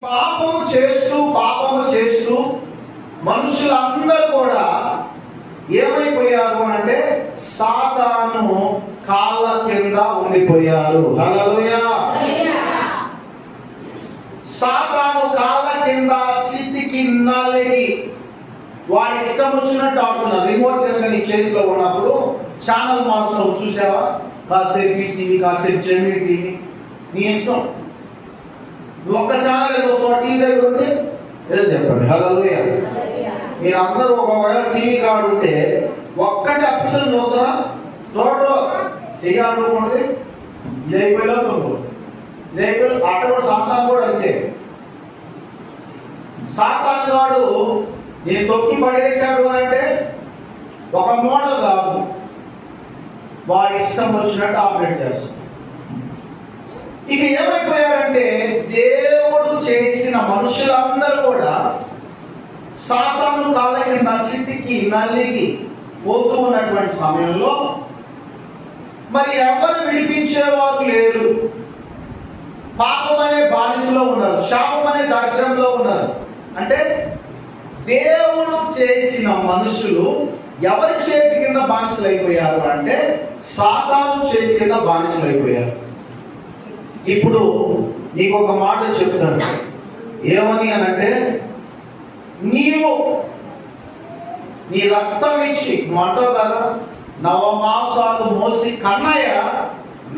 పాపము చేస్తూ మనుషులందరూ కూడా ఏమైపోయారు అంటే సాతాను కాళ్ళ కింద ఉండిపోయారు. హల్లెలూయా. సాతాను కాళ్ళ కింద చితికి నలిగి వాడి ఇష్టం వచ్చినట్టు ఆడుతున్నారు. రిమోట్ కనుక నీ చేతిలో ఉన్నప్పుడు ఛానల్ మార్చడం చూసావా? కాసేపు టీవీ, కాసేపు జెమినీ టీవీ, నీ ఇష్టం. నువ్వు ఒక్క ఛానల్ ఏదో వస్తావా? టీవీ దగ్గర ఉంటే ఏదో చెప్పండి. హల్లెలూయా. మీరు అందరూ ఒకవేళ టీవీ కార్డు ఉంటే ఒక్కటి అప్షన్ చూస్తారా? చూడరు. చెయ్యాలనుకోండి ఇది అయిపోయేలా ఇది అయిపోయి అట్ట కూడా సాతాను కూడా అంతే. సాతాను గాడు నేను తొక్కి పడేశాడు అంటే ఒక మోడల్ కాదు, వాడి ఇష్టం వచ్చినట్టు ఆపరేట్ చేస్తాడు. ఇక ఏమైపోయారంటే దేవుడు చేసిన మనుషులందరూ కూడా సాతాను కాళ్ళ కింద చితికి నలిగి పోతూ ఉన్నటువంటి సమయంలో మరి ఎవరు విడిపించేవారు లేరు. పాపం అనే బానిసలో ఉన్నారు, శాపం అనే దారిద్ర్యంలో ఉన్నారు. అంటే దేవుడు చేసిన మనుషులు ఎవరి చేతి కింద బానిసలు అయిపోయారు అంటే సాతాను చేతి కింద బానిసలు అయిపోయారు. ఇప్పుడు నీకు ఒక మాట చెప్తాను. ఏమని అనంటే, నీవు నీ రక్తం ఇచ్చి అంటావు కదా, నవమాసాలు మోసి కన్నయ్య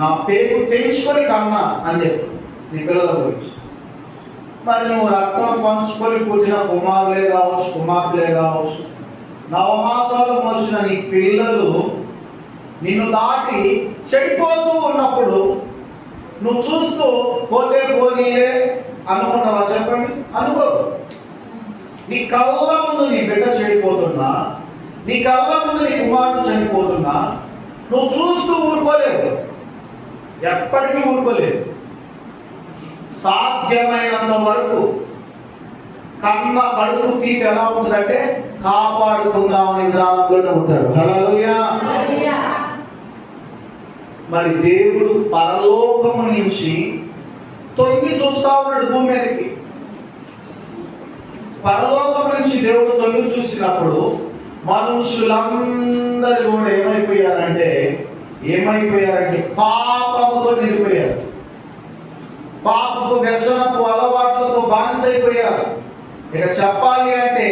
నా పేరు తెంచుకొని కన్నా అని చెప్పు నీ పిల్లల గురించి. మరి నువ్వు రక్తం పంచుకొని పుట్టిన కుమారులే కావచ్చు, కుమార్తెలే కావచ్చు, నవమాసాలు మోసిన నీ పిల్లలు నిన్ను దాటి చెడిపోతూ ఉన్నప్పుడు నువ్వు చూస్తూ పోతే పోనీలే అనుకుంటావా? చెప్పండి, అనుకోరు. నీ కళ్ళ ముందు నీ బిడ్డ చెడిపోతున్నా, నీ కళ్ళ ముందు నీ కుమారుడు చనిపోతున్నా నువ్వు చూస్తూ ఊరుకోలేవు, ఎప్పటికీ ఊరుకోలేవు. సాధ్యమైనంత వరకు కన్న కడుపు తీపి ఎలా ఉంటుందంటే కాపాడుకుందామనే విధానంలోనే ఉంటారు. హల్లెలూయా. మరి దేవుడు పరలోకము నుంచి తొంగి చూస్తా ఉన్నాడు భూమి మీదకి. పరలోకం నుంచి దేవుడు తొంగి చూసినప్పుడు మనుషులందరూ కూడా ఏమైపోయారంటే పాపముతో నిండిపోయారు. పాపపు వ్యసనపు అలవాట్లతో బానిసైపోయారు. ఇక చెప్పాలి అంటే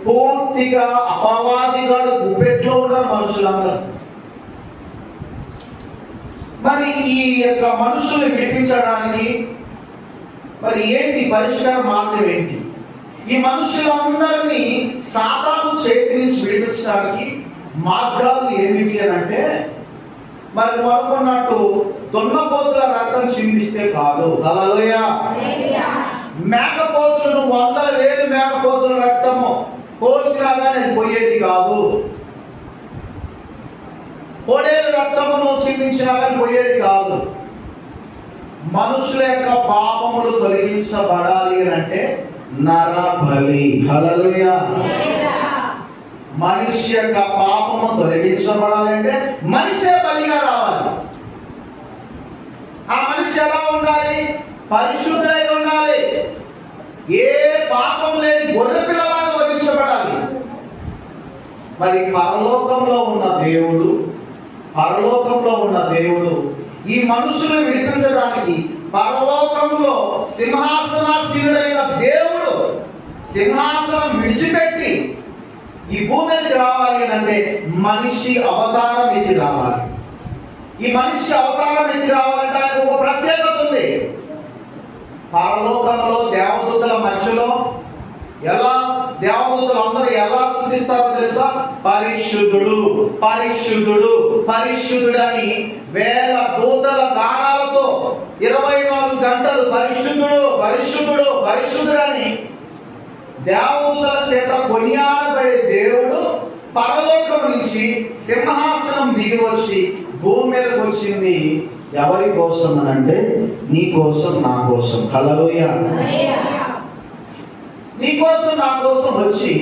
పూర్తిగా అపవాదిగాడు గుప్పెట్లో ఉన్నారు మనుషులందరూ. మరి ఈ యొక్క మనుషుల్ని విడిపించడానికి మరి ఏంటి పరిష్కార మార్గం ఏంటి? ఈ మనుషులందరినీ సాతాను చేతి నుంచి విడిపించడానికి మార్గాలు ఏమిటి అని అంటే, మరి నువ్వు అనుకున్నట్టు దున్నపోతుల రక్తం చిందిస్తే కాదు. హల్లెలూయా. మేకపోతులు నువ్వు 100,000 మేకపోతుల రక్తము కోసినా కానీ అది పోయేది కాదు. కోడేలు రక్తమును చిందించినా కానీ పోయేది కాదు. మనుషుల యొక్క పాపములు తొలగించబడాలి అని అంటే నరబలి. హల్లెలూయా. మనిషి యొక్క పాపము తొలగించబడాలంటే మనిషే బలిగా రావాలి. ఆ మనిషి ఎలా ఉండాలి? పరిశుద్ధుడై ఉండాలి. ఏ పాపం లేని గొర్రె పిల్లలాగా వధించబడాలి. మరి పరలోకంలో ఉన్న దేవుడు ఈ మనుషులను విడిపించడానికి పరలోకంలో సింహాసనాసీనుడైన దేవుడు సింహాసనం విడిచిపెట్టి ఈ భూమికి రావాలి అంటే మనిషి అవతారం ఎత్తి రావాలి. ఈ మనిషి అవతారం ఎత్తి రావాలంటే ఆయనకు ఒక ప్రత్యేకత ఉంది. పరలోకంలో దేవదూతల మధ్యలో ఎలా దేవదూతలు అందరూ ఎలా స్తుతిస్తారో తెలుసా? పరిశుద్ధుడు పరిశుద్ధుడు పరిశుద్ధుడు అని వేల దూతల గానాలతో 24 గంటలు పరిశుద్ధుడు పరిశుద్ధుడు పరిశుద్ధుడు అని దేవదూతల చేత కొనియాడబడే దేవుడు పరలోకం నుంచి సింహాసనం దిగి వచ్చి భూమి మీదకి వచ్చింది ఎవరి కోసం అని అంటే నీ కోసం, నా కోసం. హల్లెలూయా. నీ కోసం, నా కోసం వచ్చి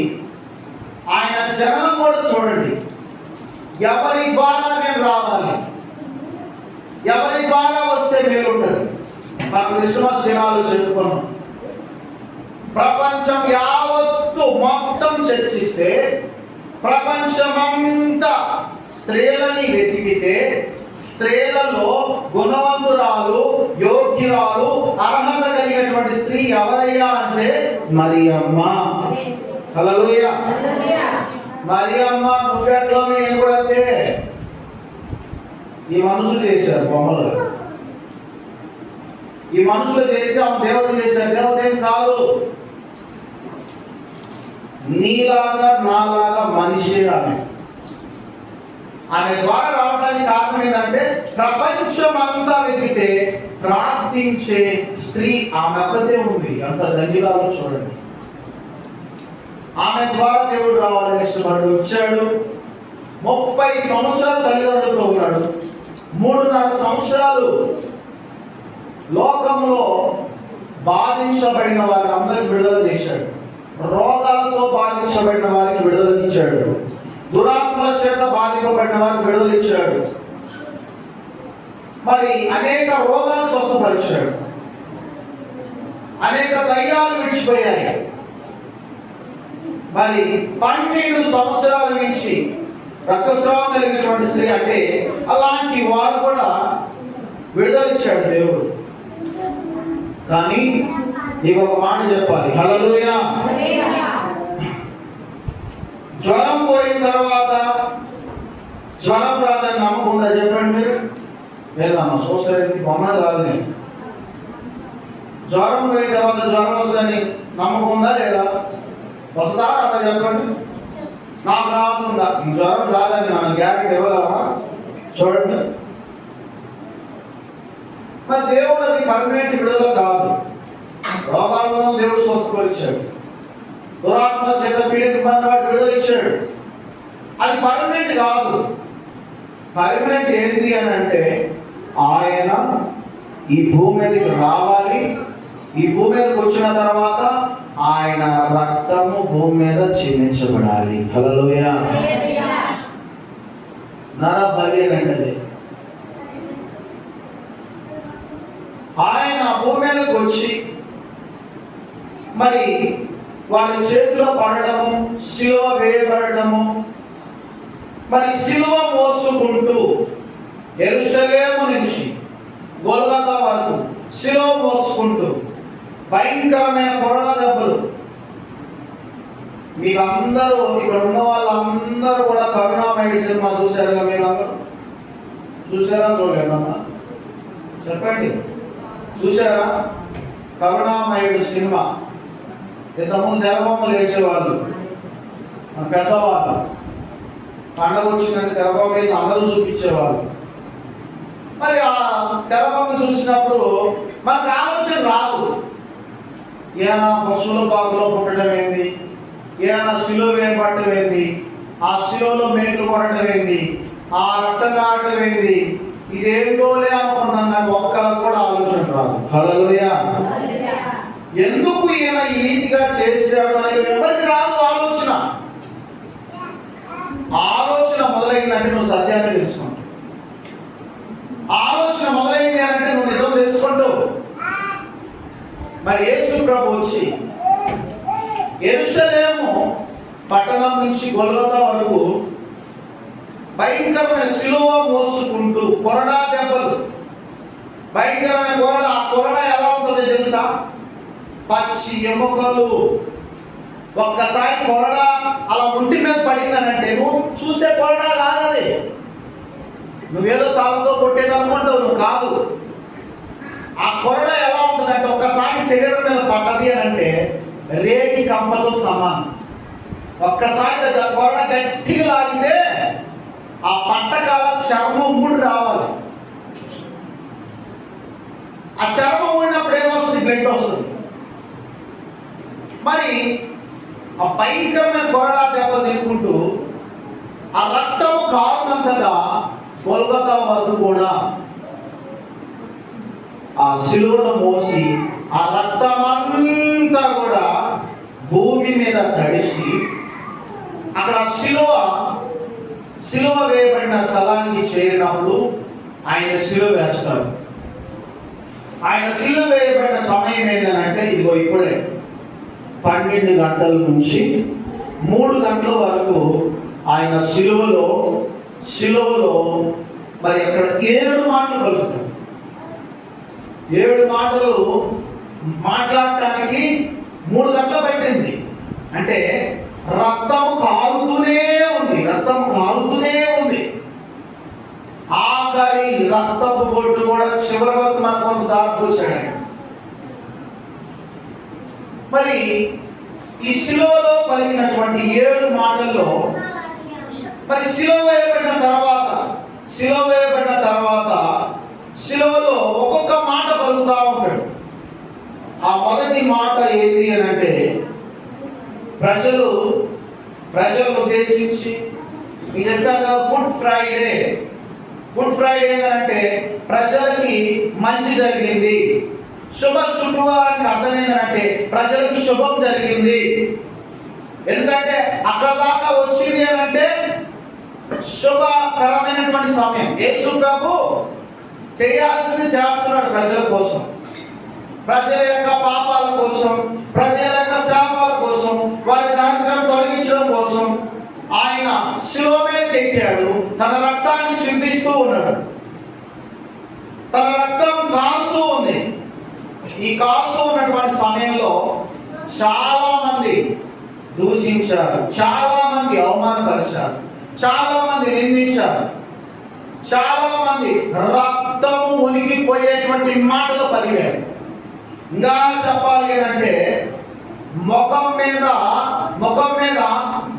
ఆయన జననం కూడా చూడండి. ఎవరి ద్వారా నేను రావాలి, ఎవరి ద్వారా వస్తే మేలుంటది. మా క్రిస్మస్ దినాలు చెప్పుకున్నాం. ప్రపంచం యావత్తు మొత్తం చర్చిస్తే, ప్రపంచమంతా స్త్రీలని వెతికితే, స్త్రీలలో గుణవంతురాలు, యోగ్యురాలు, అర్హత కలిగినటువంటి స్త్రీ ఎవరయ్యా అంటే మరియమ్మ. హల్లెలూయా. మరియమ్మ నువ్వెట్లో నేను కూడా అంతే. ఈ మనుషులు చేశారు బొమ్మలు, ఈ మనుషులు చేసి ఆమె దేవత చేశారు. దేవత ఏం కాదు, నీలాగా నాలాగా మనిషి. ఆమె ద్వారా రావడానికి కారణం ఏంటంటే ప్రపంచం అంతా వెతికితే ప్రార్థించే స్త్రీ ఆమె ఒక్కతే ఉంది. అంత ధన్యురాలు చూడండి. ఆమె ద్వారా దేవుడు రావాలని ఇష్టపడి వచ్చాడు. 30 సంవత్సరాలు తల్లిదండ్రులతో ఉన్నాడు. 3.5 సంవత్సరాలు లోకంలో బాధించబడిన వారిని అందరికి విడుదల చేశాడు. రోగాలతో బాధించబడిన వారికి విడుదల ఇచ్చాడు. దురాత్మల చేత బాధింపబడిన వారికి విడుదల ఇచ్చాడు. మరి అనేక రోగాలు స్వస్థపరిచాడు. అనేక దయ్యాలు విడిచిపోయాయి. మరి 12 సంవత్సరాల నుంచి రక్తస్రావం కలిగినటువంటి స్త్రీ అంటే అలాంటి వారు కూడా విడుదల ఇచ్చాడు దేవుడు. కానీ నీకు ఒక మాట చెప్పాలి. హల్లెలూయా. జ్వరం పోయిన తర్వాత జ్వరం రాదని నమ్మకం ఉందా చెప్పండి మీరు? లేదమ్మా, సోసైటీ బొమ్మ కాదు. నేను జ్వరం పోయిన తర్వాత జ్వరం వస్తుందని నమ్మకం ఉందా లేదా? వస్తుందా రాదా చెప్పండి? నాకు రాకుండా జ్వరం రాదని నా గ్యారెంటీ ఇవ్వగలమా? చూడండి. మరి దేవుడు అది పర్మనెంట్ విడుదల కాదు. రోగాలను దేవుడు స్వస్థపరిచాడు. దురాత్మ చేత పీడింపబడిన వాడికి విడుదల ఇచ్చాడు. అది పర్మనెంట్ కాదు. పర్మనెంట్ ఏంటి అని అంటే ఆయన ఈ భూమి మీదకి రావాలి. ఈ భూమి మీదకి వచ్చిన తర్వాత ఆయన రక్తము భూమి మీద చిందించబడాలి. హల్లెలూయా. నరబలి అంటే ఆయన భూమి మీదకి వచ్చి మరి వారి చేతిలో పడడము, శిలువ వేయబడము, మరి శిలువ మోసుకుంటూ యెరూషలేము నుంచి గొల్గొతా వరకు శిలువ మోసుకుంటూ భయంకరమైన కొరడా దెబ్బలు. మీకు అందరూ ఇక్కడ ఉన్న వాళ్ళందరూ కూడా కరుణామయుడు సినిమా చూశారుగా? మీరు అందరూ చూసారా? చూడలేదమ్మా చెప్పండి. చూసారా కరుణామయుడు సినిమా? ఇంతకుముందు తెరబొమ్మలు వేసేవాళ్ళు పెద్దవాళ్ళు. పండగ వచ్చినట్టు తెరబొమ్మ వేసి అందరూ చూపించేవాళ్ళు. మరి ఆ తెరబొమ్మ చూసినప్పుడు మనకు ఆలోచన రాదు. ఏమైనా పశువుల బాగులో పుట్టడం ఏంది, ఏమైనా శిలువ వేయబడటం ఏంది, ఆ శిలువలో మేకులు కొట్టడం ఏంది, ఆ రక్తం కావటం ఏంది, ఇదేంటోలే అనుకున్నాం. కానీ ఒక్కరికి కూడా ఆలోచన రాదు. హల్లెలూయా. ఎందుకు ఈయన ఈ రీతిగా చేశాడు అనేది ఎవరికి రాదు ఆలోచన. ఆలోచన మొదలైందంటే నువ్వు సత్యాన్ని తెలుసుకుంటావు. ఆలోచన మొదలైంది అంటే నువ్వు నిజం తెలుసుకుంటావు. మరి యేసు ప్రభు వచ్చి యెరూషలేము పట్టణం నుంచి గొల్గొతా వరకు భయంకరమైన శిలువ మోసుకుంటూ కొరడా దెబ్బలు, భయంకరమైన కొరడా. ఆ కొరడా ఎలా ఉంటుందో తెలుసా? పచ్చి ఎముకలు. ఒక్కసారి కొరడా అలా ఒంటి మీద పడిందనంటే నువ్వు చూసే కొరడా కాదది. నువ్వేదో తాళతో కొట్టేది అనుకుంటావు, నువ్వు కాదు. ఆ కొరడా ఎలా ఉంటుందంటే ఒక్కసారి శరీరం మీద పడ్డది అని అంటే రేగి కంపతో సమానం. ఒక్కసారి కొరడ గట్టిగా లాగితే ఆ పట్టకాల చర్మం ఊడి రావాలి. ఆ చర్మం ఊడినప్పుడు ఏమొస్తుంది? బ్లడ్ వస్తుంది. మరి ఆ భయంకరమైన కొరడా దెబ్బలు తినుకుంటూ ఆ రక్తము కారునంతగా గొల్గొతా వరకు కూడా ఆ శిలువను మోసి ఆ రక్తమంతా కూడా భూమి మీద తడిసి అక్కడ శిలువ వేయబడిన స్థలానికి చేరినప్పుడు ఆయన శిలువ వేస్తారు. ఆయన శిలువ వేయబడిన సమయం ఏంటంటే ఇదిగో ఇప్పుడే 12 గంటల నుంచి 3 గంటల వరకు ఆయన శిలువలో మరి అక్కడ 7 మాటలు పలుకుతాడు. 7 మాటలు మాట్లాడటానికి 3 గంటలు పట్టింది. అంటే రక్తం కారుతూనే ఉంది. ఆఖరి రక్తపు బొట్టు కూడా చివరి వరకు మనకు దారిపోసాడు. మరి ఈ శిలువలో పలికినటువంటి 7 మాటల్లో మరి శిలువ వేయబడిన తర్వాత శిలువలో ఒక్కొక్క మాట పలుకుతా ఉంటాడు. ఆ మొదటి మాట ఏంటి అని అంటే ప్రజలు ఉద్దేశించి మీకు చెప్పాక గుడ్ ఫ్రైడే అంటే ప్రజలకి మంచి జరిగింది. శుక్రవారానికి అర్థం ఏంటంటే ప్రజలకు శుభం జరిగింది. ఎందుకంటే అక్కడ దాకా వచ్చింది అని అంటే శుభకరమైనటువంటి సమయం. యేసు ప్రభు చేయాల్సింది చేస్తున్నాడు ప్రజల కోసం, ప్రజల యొక్క పాపాల కోసం, ప్రజల యొక్క శాపాల కోసం, వారి దారిద్ర్యం తొలగించడం కోసం ఆయన శిలువ మీదకి ఎక్కాడు. తన రక్తాన్ని చిందిస్తూ ఉన్నాడు. తన రక్తం కారుతూ ఉంది. ఈ కారుతూ ఉన్నటువంటి సమయంలో చాలా మంది దూషించారు, చాలా మంది అవమానపరిచారు, చాలా మంది నిందించారు, చాలా మంది రక్తము ఉనికిపోయేటువంటి మాటలు పలికారు. ఇంకా చెప్పాలి అంటే ముఖం మీద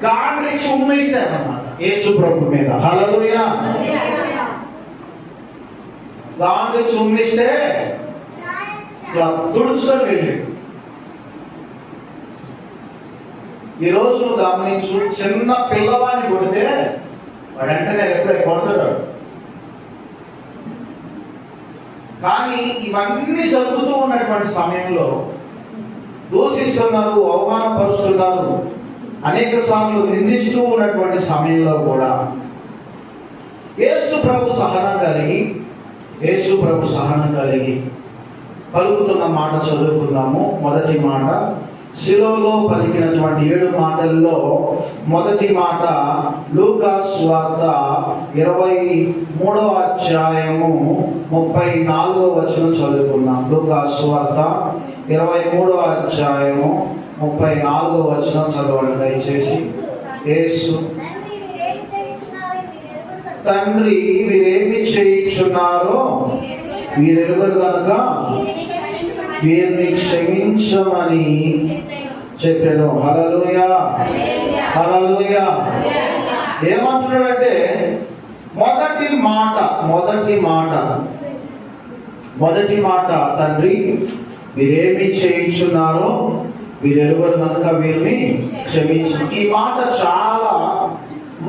గాండ్రించి ఉమ్మేశారు అన్నమాట యేసు ప్రభు మీద. హల్లెలూయా. గాండ్రించి ఉమ్మిస్తే తుడుచుకొని వెళ్ళాడు. ఈరోజు నువ్వు గమనించు, చిన్న పిల్లవాడిని కొడితే వాడంటే నేను ఎప్పుడే కొడతాడు. కానీ ఇవన్నీ జరుగుతూ ఉన్నటువంటి సమయంలో దూషిస్తున్నారు, అవమానపరుస్తున్నారు, అనేక సార్లు నిందిస్తూ ఉన్నటువంటి సమయంలో కూడా యేసు ప్రభు సహనం కలిగి పలుకుతున్న మాట చదువుకుందాము. మొదటి మాట శిలువలో పలికినటువంటి 7 మాటల్లో మొదటి మాట లూకా సువార్త 23వ అధ్యాయము 34వ వచనం చదువుకున్నాం. లూకా సువార్త 23వ అధ్యాయము 34వ వచనం చదవండి దయచేసి. యేసు తండ్రి వీరేమి చేయించున్నారో వీరెరుగరు కనుక వీరిని క్షమించమని చెప్పాను. హల్లెలూయా. ఏమంటున్నాడంటే మొదటి మాట తండ్రి వీరేమి చేయించున్నారో వీరెరుగరు కనుక వీరిని క్షమించు. ఈ మాట చాలా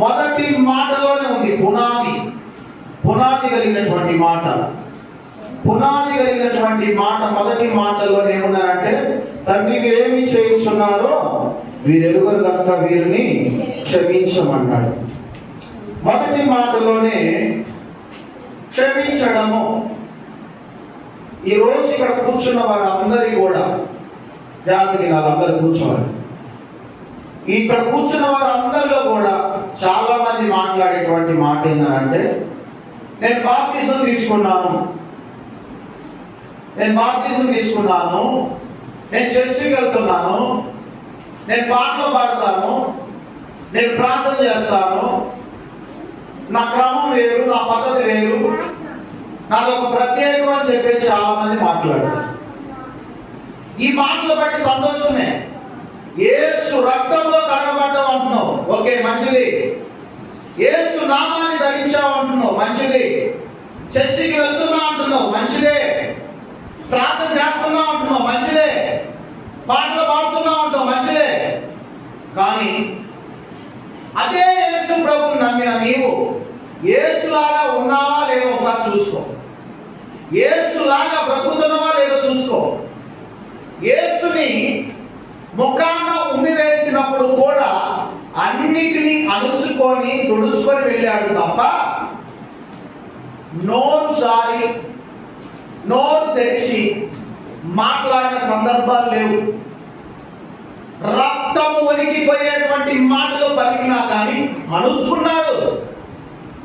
మొదటి మాటలోనే ఉంది. పునాది కలిగినటువంటి మాట మొదటి మాటలోనే ఏమున్నారంటే తండ్రి వీరేమి చేయించున్నారో వీరెరుగరు కనుక వీరిని క్షమించమన్నాడు. మొదటి మాటలోనే క్షమించడము. ఈరోజు ఇక్కడ కూర్చున్న వారందరి కూడా జాగ్రత్తగా వాళ్ళందరూ కూర్చోవాలి. ఇక్కడ కూర్చున్న వారందరిలో కూడా చాలా మంది మాట్లాడేటువంటి మాట ఏంటంటే నేను బాప్తిజం తీసుకున్నాను, నేను చర్చికి వెళ్తున్నాను, నేను పాటలు పాడతాను, నేను ప్రార్థన చేస్తాను, నా క్రమం వేరు, నా పద్ధతి వేరు, నాది ఒక ప్రత్యేకం అని చెప్పేసి చాలా మంది మాట్లాడారు. ఈ మాటలు బట్టి సంతోషమే. యేసు రక్తంలో కడగబడ్డావు అంటున్నావు, ఓకే మంచిది. యేసు నామాన్ని ధరించావు అంటున్నావు, మంచిది. చర్చికి వెళ్తున్నా అంటున్నావు, మంచిదే. ప్రార్థన చేస్తున్నా అంటున్నావు, మంచిదే. పాటలు పాడుతున్నా అంటున్నావు, మంచిదే. కానీ అదే యేసు ప్రభువుని నమ్మిన నీవు యేసులాగా ఉన్నావా లేదో ఒకసారి చూసుకో. యేసులాగా బ్రతుకుతున్నావా లేదో చూసుకో. యేసుని ముఖాన ఉమ్మివేసినప్పుడు కూడా అన్నిటినీ అణుచుకొని తుడుచుకొని వెళ్ళాడు తప్ప నోరు తెరిచి మాట్లాడిన సందర్భాలు లేవు. రక్తము ఒలికిపోయేటువంటి మాటలు పలికినా కానీ అణుచుకున్నాడు,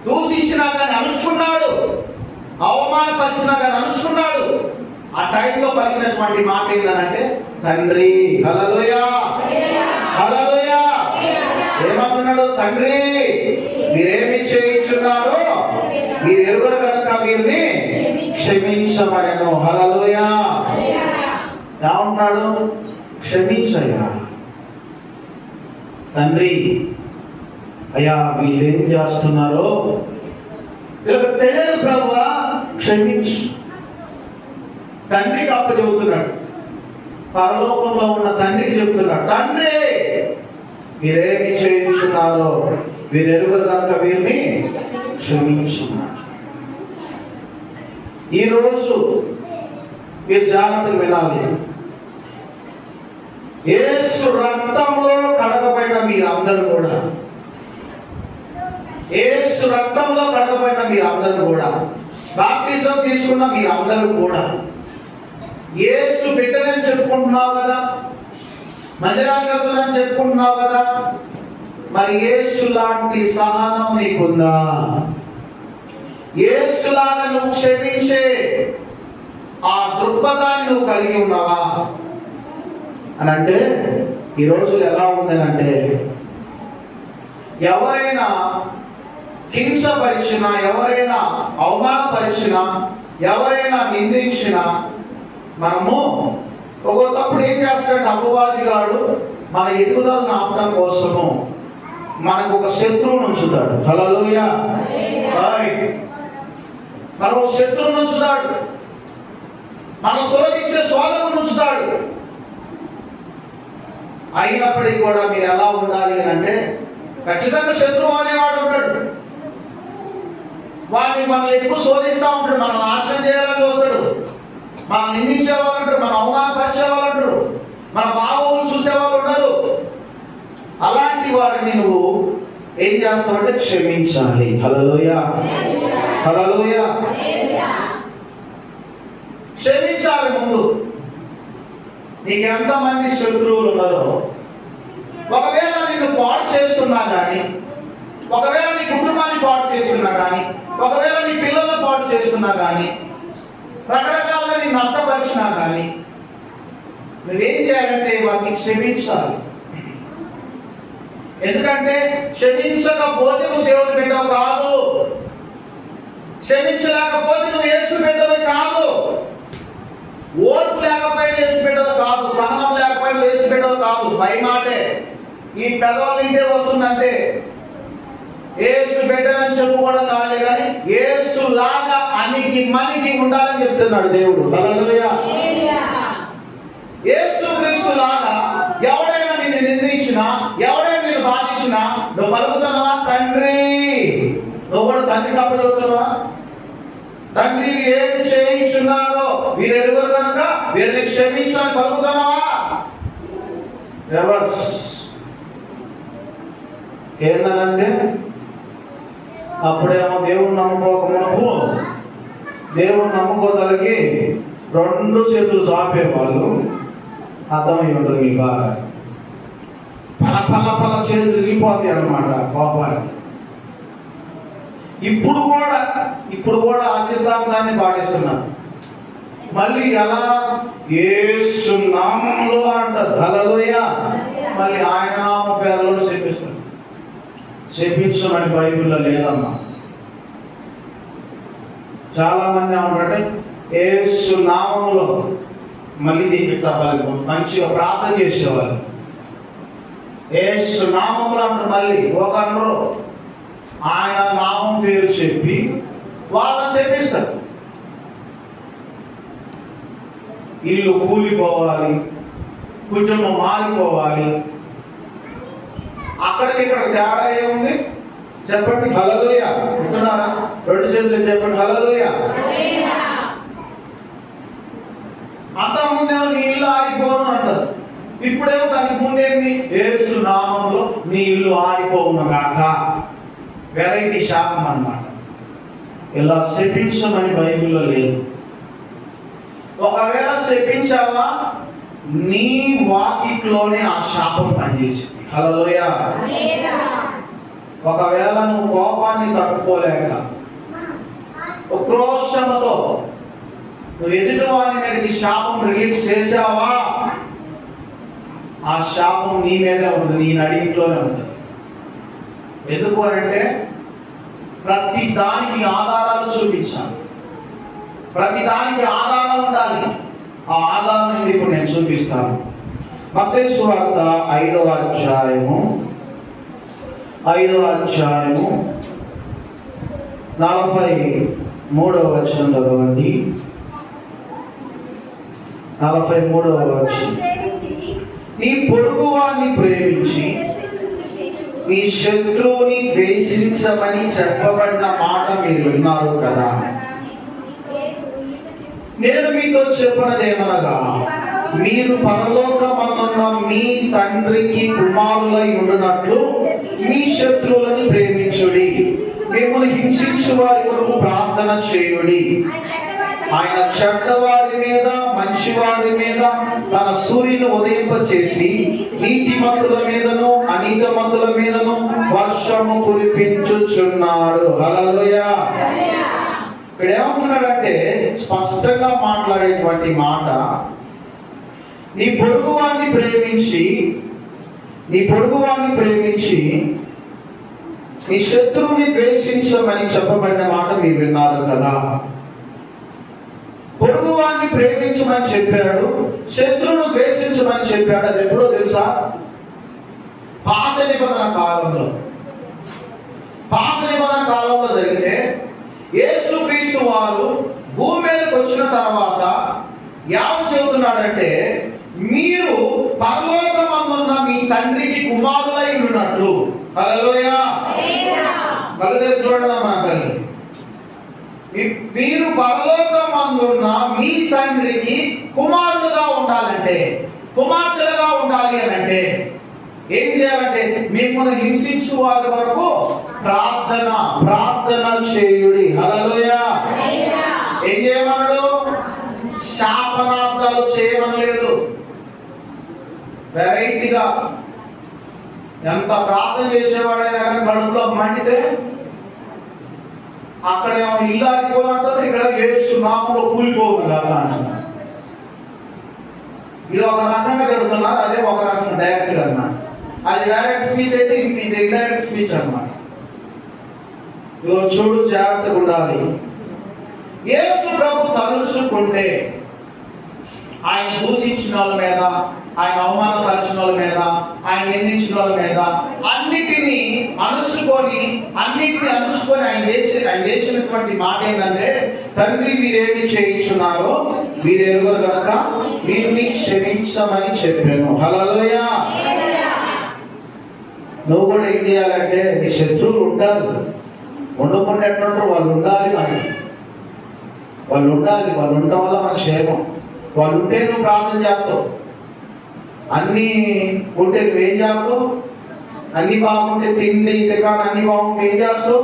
దూషించినా కానీ అణుచుకున్నాడు, అవమానపరిచినా కానీ అణుచుకున్నాడు. ఆ టైంలో పలికినటువంటి మాట ఏంటంటే, తండ్రి, హల్లెలూయా హల్లెలూయా. ఏమంటున్నాడు? తండ్రి, మీరేమి చేయించున్నారో మీరు ఎరుగరు కనుక వీరిని క్షమించమనెను. హల్లెలూయా. ఏమంటున్నాడు? క్షమించయ్యా తండ్రి, అయ్యా వీళ్ళు ఏం చేస్తున్నారో వీళ్ళకి తెలియదు ప్రభువా, క్షమించు. తండ్రికి అప్ప చెబుతున్నాడు, పరలోకంలో ఉన్న తండ్రికి చెబుతున్నాడు, తండ్రి మీరేమి చేయించున్నారో వీరు ఎరుగరు కనుక వీరిని క్షమించున్నాడు. ఈరోజు మీరు జాగ్రత్తగా వినాలి. యేసు రక్తంలో కడగబడిన మీరందరూ కూడా, యేసు రక్తంలో కడగబడిన మీరందరూ కూడా, బాప్తిజం తీసుకున్న మీరందరూ కూడా యేసు బిడ్డలని చెప్పుకుంటున్నావు కదా, మందిరానికి వెళ్తున్నారని చెప్పుకుంటున్నావు కదా, మరి యేసు లాంటి సహనం నీకుందా? యేసులాగా నువ్వు క్షమించే ఆ దృక్పథాన్ని నువ్వు కలిగి ఉన్నావా అని అంటే, ఈ రోజు ఎలా ఉందనంటే, ఎవరైనా హింసపరిచినా, ఎవరైనా అవమానపరిచినా, ఎవరైనా నిందించినా మనము ఒక్కొక్కప్పుడు ఏం చేస్తాడంటే అపవాదిగాడు మన ఎదుగుదలను ఆపడం కోసము మనకు ఒక శత్రువును ఉంచుతాడు. హల్లెలూయా. మనకు ఒక శత్రువును ఉంచుతాడు, మన శోధించే శోధకును ఉంచుతాడు. అయినప్పటికీ కూడా మీరు ఎలా ఉండాలి అంటే, ఖచ్చితంగా శత్రువు అనేవాడు ఉంటాడు, వాడిని మనల్ని ఎక్కువ శోధిస్తూ ఉంటాడు, మనం నాశనం చేయాలని చూస్తాడు, మనం నిందించే వాళ్ళు ఉంటారు, మనం అవమానపరిచే వాళ్ళు ఉంటారు, మన బాగోగులు చూసేవాళ్ళు ఉండరు. అలాంటి వారిని నువ్వు ఏం చేస్తావంటే క్షమించాలి. హల్లెలూయా హల్లెలూయా. క్షమించాలి. ముందు నీకు ఎంతమంది శత్రువులు ఉన్నారో, ఒకవేళ నిన్ను పాడు చేస్తున్నా కానీ, ఒకవేళ నీ కుటుంబాన్ని పాడు చేస్తున్నా కానీ, ఒకవేళ నీ పిల్లలను పాడు చేస్తున్నా కానీ, రకరకాలుగా నీ నష్టపరిచినా కానీ, నువ్వేం చేయాలంటే వాటిని క్షమించాలి. ఎందుకంటే క్షమించకపోతే నువ్వు దేవుని బిడ్డవు కాదు, క్షమించలేకపోతే నువ్వు యేసు బిడ్డవి కాదు, ఓర్పు లేకపోయినా యేసు బిడ్డవు కాదు, సహనం లేకపోయినా యేసు బిడ్డవు కాదు. పై మాటే ఈ పెదవులు ఇంటే వస్తుందంటే యేసు బిడ్డలని చెప్పుకోవడం కాదు, కానీ యేసు లాగా అనికి మనికి ఉండాలని చెప్తున్నాడు దేవుడు. హల్లెలూయా. యేసు క్రీస్తు లాగా ఎవడైనా నిన్ను నిందించినా, ఎవడైనా నిన్ను బాధించినా నువ్వు పలుకుతున్నావా? తండ్రి. నువ్వు కూడా తండ్రికి అప్పచెబుతున్నావా? తండ్రి ఏమి చేయించున్నారో వీరు ఎరుగరు కనుక వీరిని క్షమించడానికి పలుకుతున్నావా? రివర్స్ ఏందనంటే, అప్పుడేమో దేవుణ్ణి నమ్ముకోకమునపు దేవుణ్ణి నమ్ముకోగలిగి రెండు చేతులు చాపే వాళ్ళు, అర్థమై ఉంటుంది మీ బాగా, పల చేతులు విరిగిపోతాయి అన్నమాట కోపానికి. ఇప్పుడు కూడా ఆ సిద్ధాంతాన్ని పాటిస్తున్నారు. మళ్ళీ ఎలా? యేసు నామములో అంటారు. హల్లెలూయా. మళ్ళీ ఆయన నామ పేరులో చెప్పిస్తున్నారు. చెప్పించమని బైబిల్లో లేదమ్మా. చాలా మంది ఏమంటారంటే యేసు నామములో, మళ్ళీ ఇట్లా మంచిగా ప్రార్థన చేసేవాళ్ళు, యేసు నామములు అంటారు. మళ్ళీ ఒకరు ఆయన నామం పేరు చెప్పి వాళ్ళని చెప్పిస్తారు. ఇల్లు కూలిపోవాలి, కుటుంబం మారిపోవాలి. అక్కడికి ఇక్కడ తేడా ఏముంది చెప్పండి? హల్లెలూయా. వింటున్నారా? రెండు చేతులు చెప్పండి హల్లెలూయా. అంతకుముందేమో నీ ఇల్లు ఆరిపోను అంటారు, ఇప్పుడేమో దానికి ముందేంది? యేసు నామంలో నీ ఇల్లు ఆరిపోవును కాక. వెరైటీ శాపం అన్నమాట. ఇలా శపించమని బైబిల్లో లేదు. ఒకవేళ శపించావా నీ వాకిట్లోనే ఆ శాపం పనిచేసింది. హల్లెలూయా. ఒకవేళ నువ్వు కోపాన్ని తట్టుకోలేక ఉక్రోషముతో నువ్వు ఎదుటి వారి మీదకి శాపం రిలీజ్ చేశావా, ఆ శాపం నీ మీదే ఉంటుంది, నీ నడిలోనే ఉంటుంది. ఎందుకు అంటే ప్రతి దానికి ఆధారాలు చూపించాలి, ప్రతి దానికి ఆధారం ఉండాలి. ఆ ఆధారం ఇప్పుడు నేను చూపిస్తాను. మత్తయి సువార్త 5వ అధ్యాయము 43వ వచనం చదవండి. 43వ వచనం. నీ పొరుగువాన్ని ప్రేమించి నీ శత్రువుని ద్వేషించమని చెప్పబడిన మాట మీరు విన్నారు కదా. నేను మీతో చెప్పినదేమనగా, మీరు పరలోకమందున్న మీ తండ్రికి కుమారులై ఉండునట్లు మీ శత్రువులను ప్రేమించుడి, మిమ్మల్ని హింసించు వారి కొరకు ప్రార్థన చేయుడి. ఆయన చెడ్డవారి మీద మంచివారి మీద తన సూర్యుని ఉదయింపచేసి నీతిమంతుల మీదను అనీతిమంతుల మీదను వర్షము కురిపించుచున్నాడు. హల్లెలూయా. ఇక్కడ ఏమంటున్నాడంటే స్పష్టంగా మాట్లాడేటువంటి మాట, నీ పొరుగువాన్ని ప్రేమించి నీ శత్రువుని ద్వేషించమని చెప్పబడిన మాట మీరు విన్నారు కదా. పొరుగువాన్ని ప్రేమించమని చెప్పాడు, శత్రువును ద్వేషించమని చెప్పాడు. అది ఎప్పుడో తెలుసా? పాత నిబంధన కాలంలో జరిగితే యేసుక్రీస్తు వారు భూమి మీదకి వచ్చిన తర్వాత ఏమని చెబుతున్నాడంటే, మీరు పరలోకమందున్న మీ తండ్రికి కుమారులై ఉన్నట్లు. హల్లెలూయా. కలుగుతారు చూడండి మన తల్లి. మీరు పరలోకమందున్న మీ తండ్రికి కుమారులుగా ఉండాలంటే, కుమార్తెలుగా ఉండాలి అని అంటే ఏం చేయాలంటే, మిమ్మల్ని హింసించు వారి వరకు ప్రార్థన చేయుడి. హల్లెలూయా. ఏం చేయమన్నాడు? శాపనార్థాలు చేయమనలేదు. వెరైటీగా ఎంత ప్రార్థన చేసేవాడైనా కానీ కడుపులో మండితే అక్కడేమో ఇల్లు ఆరిపోనంటారు, ఇక్కడ యేసు నామములో కూలిపోవాలి అంటున్నారు. ఇది ఒక రకంగా జరుగుతున్నారు, అదే ఒక రకంగా డైరెక్ట్ అన్నమాట. అది డైరెక్ట్ స్పీచ్ అయితే ఇది ఇండైరెక్ట్ స్పీచ్ అన్నమాట. చూడు, జాగ్రత్తగా ఉండాలి. యేసు ప్రభు తలుచుకుంటే ఆయన దూషించిన వాళ్ళ మీద, ఆయన అవమానపరిచిన వాళ్ళ మీద, ఆయన నిందించిన వాళ్ళ మీద అన్నిటినీ అణుచుకొని ఆయన చేసినటువంటి మాట ఏంటంటే, తండ్రి మీరేమి చేయించున్నారో మీరు ఎరుగరు కనుక వీరిని క్షమించమని చెప్పాను. హల్లెలూయా. నువ్వు కూడా ఏం చేయాలంటే, నీ శత్రువులు ఉంటారు, ఉండకుండా ఎట్లుంటారు, వాళ్ళు ఉండాలి. వాళ్ళు ఉండటం వల్ల మన క్షేమం. వాళ్ళు ఉంటే నువ్వు ప్రార్థన చేస్తావు, అన్నీ ఉంటే నువ్వేం చేస్తావు? అన్ని బాగుంటే తిండి కానీ అన్ని బాగుంటే ఏం చేస్తావు?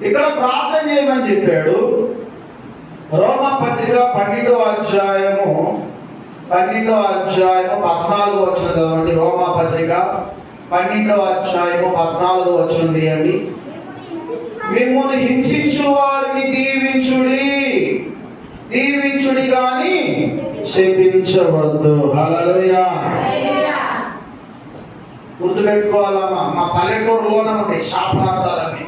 ఇక్కడ ప్రార్థన చేయమని చెప్పాడు. రోమా పత్రిక 12వ అధ్యాయము 14వ వచనం చదవండి. రోమా పత్రిక 12వ అధ్యాయము 14వ వచనం తీయండి. మిమ్మల్ని హింసించు వారిని దీవించుడి కానీ శపించవద్దు. హల్లెలూయా. గుర్తుపెట్టుకోవాలమ్మా, మా పల్లెటూరులోనే ఉంటాయి శాపనార్థాలని,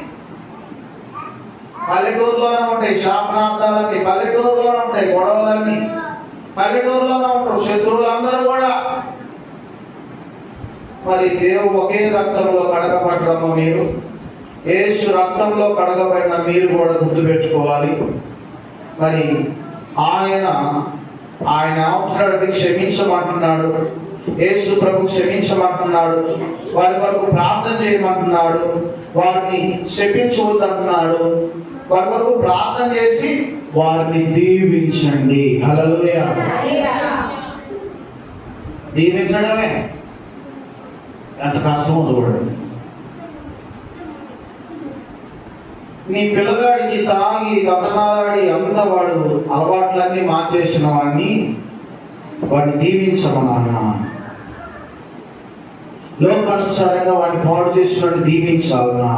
పల్లెటూరులోనే ఉంటాయి గొడవలన్నీ, పల్లెటూరులోనే ఉంటారు శత్రువులందరూ కూడా. మరి దేవుడు ఒకే రక్తంలో కడగబడ్డమ్మ మీరు, యేసు రక్తంలో కడగబడిన మీరు కూడా గుర్తుపెట్టుకోవాలి. మరి ఆయన అవసరానికి క్షమించమంటున్నాడు, యేసు ప్రభు క్షమించమంటున్నాడు, వారి వరకు ప్రార్థన చేయమంటున్నాడు, వారిని శపించవద్దంటున్నాడు. వారి వరకు ప్రార్థన చేసి వారిని దీవించండి. హల్లెలూయా. దీవించడమే ఎంత కష్టమో చూడండి. నీ పిల్లగాడికి తాగి కథనాడి అంత వాడు అలవాట్లన్నీ మార్చేసిన వాడిని వాడిని దీవించమన్నా. లోకానుసారంగా వాడిని పాడు చేసినట్టు దీవించాలన్నా.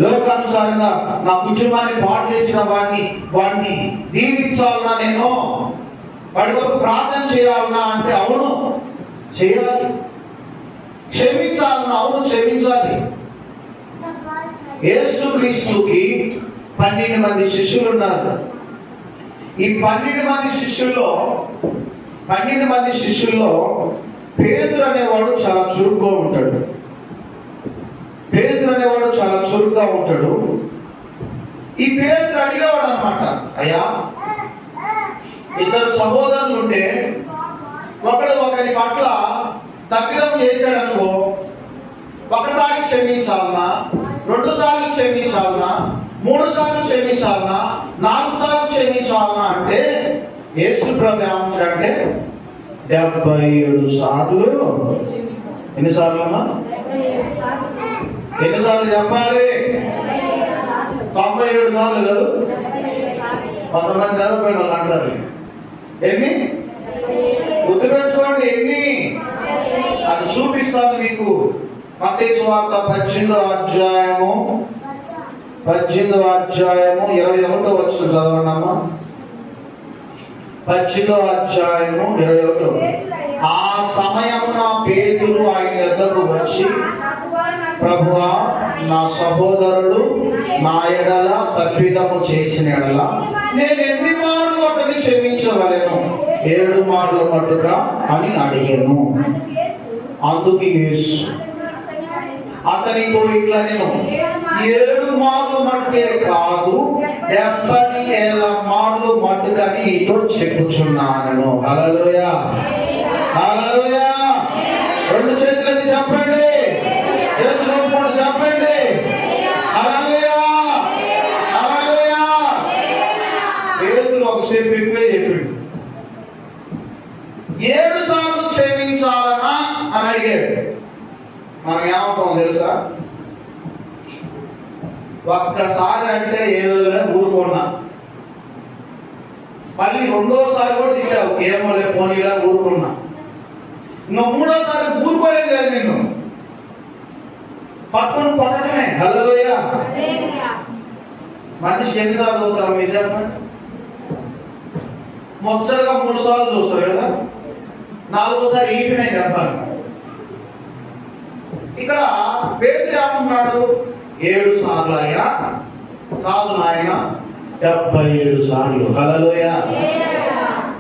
లోకానుసారంగా నా కుటుంబాన్ని పాడు చేసిన వాడిని దీవించాలన్నా, నేను వాడి వరకు ప్రార్థన చేయాలన్నా అంటే అవును చేయాలి. క్షమించాలన్నా అవును క్షమించాలి. యేసుక్రీస్తుకి 12 మంది శిష్యులు ఉన్నారు. ఈ 12 మంది శిష్యుల్లో పేతురు అనేవాడు చాలా చురుగ్గా ఉంటాడు. ఈ పేతురు అడిగేవాడు అన్నమాట, అయ్యా ఇద్దరు సహోదరులు ఉంటే ఒకరి పట్ల తప్పిదం చేశాడనుకో, ఒకసారి క్షమించాలన్నా, 2 సార్లు క్షమించాలన్నా, 3 సార్లు క్షమించాలన్నా, 4 సార్లు క్షమించాలన్నా అంటే యేసు ప్రభు ఏమంటాడంటే 77 సార్లు. ఎన్నిసార్లు అమ్మా? ఎన్నిసార్లు చెప్పాలి? 97 సార్లు కాదు. కొంతమంది నిలబడిన వాళ్ళు అంటారు ఎన్ని గుర్తుపెట్టుకోండి, ఎన్ని అది చూపిస్తాను మీకు. మత్తయి సువార్త 18వ అధ్యాయము 21వ వచనం చదవండమ్మా. 18వ అధ్యాయము 21. ఆ సమయమున పేతురు ఆయన యొద్దకు వచ్చి, ప్రభువా, నా సహోదరుడు నా ఎడల తప్పిదము చేసిన ఎడల నేను ఎన్ని మార్లు అతన్ని క్షమించవలెను? 7 మార్లు మట్టుగా అని అడిగాను. అందుకు యేసు అతనితో ఇట్లా, నేను 7 మార్లు మట్టుకే కాదు 77 మార్లు మట్టుకని నీతో చెప్పుచున్నాను. హల్లెలూయా, హల్లెలూయా. 2 చేతులెత్తి చెప్పండి, చెప్పండి హల్లెలూయా, హల్లెలూయా. పేతురు ఒక స్టెప్ ఎక్కువే చెప్పాడు. 7 సార్లు క్షమించాలనా అని అడిగాడు. మనం ఏమవుతాం తెలుసా? ఒక్కసారి అంటే ఏదో ఊరుకున్నా, మళ్ళీ 2వసారి కూడా తిట్టావు, ఏమో లే పోనీలా ఊరుకున్నా. ఇంకా 3వసారి ఊరుకోలేదు కదా, నిన్ను పట్టుకొని కొట్టడమే. హల్లెలూయా. మనిషికి ఎన్నిసార్లు చూస్తాం మీరు చెప్పండి? మొదటిగా 3 సార్లు చూస్తారు కదా, 4వసారి ఈటనే చెప్పాలి. ఇక్కడ పేతురు ఏమన్నాడు? 7 సార్లు అయ్యా, కాదు నాయన 77 సార్లు. హల్లెలూయా.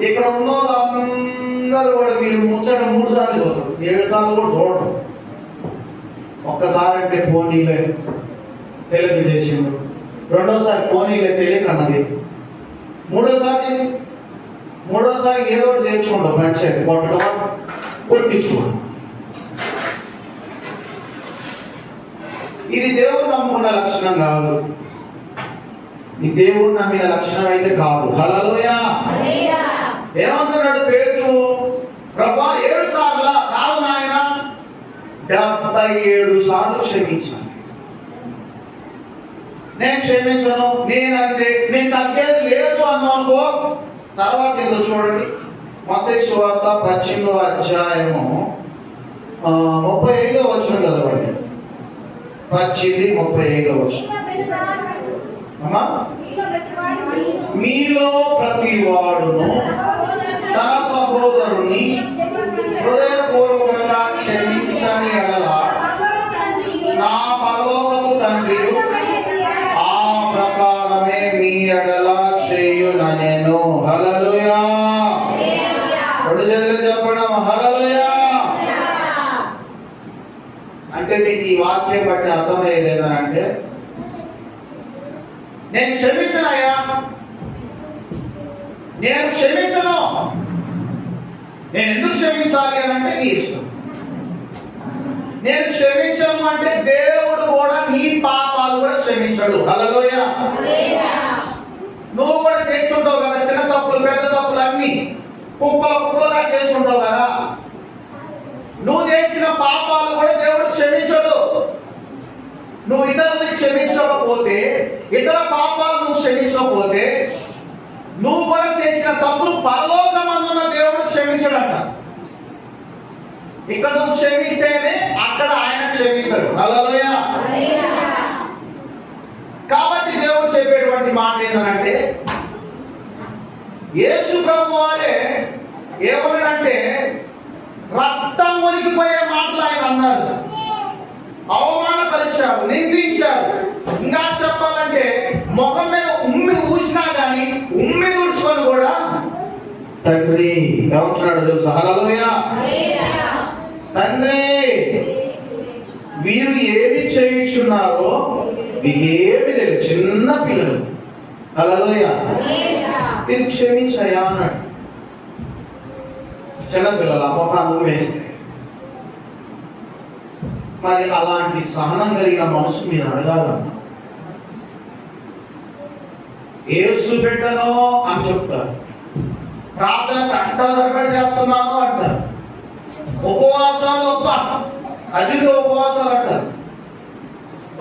ఇక్కడ ఉన్న వాళ్ళందరూ కూడా మీరు ముచ్చట 3 సార్లు చూస్తారు, 7 సార్లు కూడా చూడటం. ఒక్కసారి అంటే పోనీలే తెలియక చేసిండు, 2వసారి పోనీలే తెలియక అన్నది, 3వసారి ఏదో ఒకటి తెచ్చుకుంటాం, పంచాయతీ కొట్టడం కొట్టించుకోవడం. ఇది దేవుడు నమ్ముకున్న లక్షణం కాదు, ఈ దేవుడు నమ్మిన లక్షణం అయితే కాదు. హల్లెలూయా. ఏమంటున్నాడు పేతురు? ప్రభువా 7 సార్లు కాదు నాయన 77 సార్లు క్షమించాను. నేను క్షమించను, నేనంతే, నేను తగ్గేది లేదు అన్నానుకో, తర్వాత ఏదో చూడండి. మత్తయి సువార్త 18వ అధ్యాయము 35వ వచనం చదవండి. 18:35 వచనం. మీలో ప్రతి వాడును తన సహోదరుని హృదయపూర్వకంగా క్షమించని ఎడల నా పరలోకపు తండ్రి ఆ ప్రకారమే మీ ఎడల చేయుననెను. హల్లెలూయా. 2 చేతులు చెప్పడం హల్లెలూయా. అంటే మీకు ఈ వాక్యం బట్టి అర్థమయ్యేది ఏదంటే, నేను క్షమించనయ్యా, నేను క్షమించను. నేను ఎందుకు క్షమించాలి అని అంటే నీ ఇష్టం. నేను క్షమించను అంటే దేవుడు కూడా నీ పాపాలు కూడా క్షమించడు. హల్లెలూయా. నువ్వు కూడా చేస్తుంటావు కదా, చిన్న తప్పులు పెద్ద తప్పులు అన్ని కుప్పలుగా చేస్తుంటావు కదా. నువ్వు చేసిన పాపాలు కూడా దేవుడు క్షమించడు. నువ్వు ఇతరులను క్షమించకపోతే, ఇతర పాపాలు నువ్వు క్షమించకపోతే, నువ్వు కూడా చేసిన తప్పులు పరలోకమందున్న దేవుడు ఇక్కడ నువ్వు క్షమిస్తేనే అక్కడ ఆయన క్షమిస్తాడు. హల్లెలూయా. కాబట్టి దేవుడు చెప్పేటువంటి మాట ఏంటంటే, యేసు ప్రభు వారే ఏమన్నాడంటే రక్తం ఒలికిపోయే మాటలు ఆయన అన్నారు, అవమానపరిచారు, నిందించారు. ఇంకా చెప్పాలంటే ముఖం మీద ఉమ్మి ఊసినా కానీ ఉమ్మి ఊడ్చుకొని కూడా తండ్రి ఏమంటున్నాడు తెలుసు? హల్లెలూయా. తండ్రి వీరు ఏమి చేయుచున్నారో మీకేమి తెలియదు, చిన్న పిల్లలు. హల్లెలూయా. మీరు క్షమించాయా అన్నాడు. చిన్న పిల్లలు అపకారం వేస్తే మరి అలాంటి సహనం కలిగిన మనసు మీరు అడగాలన్నా, యేసు బిడ్డను అని చెప్తారు, ప్రార్థన గంటల తరబడి చేస్తున్నాను అంటారు, ఉపవాసాలు అధిక ఉపవాసాలు అంటారు,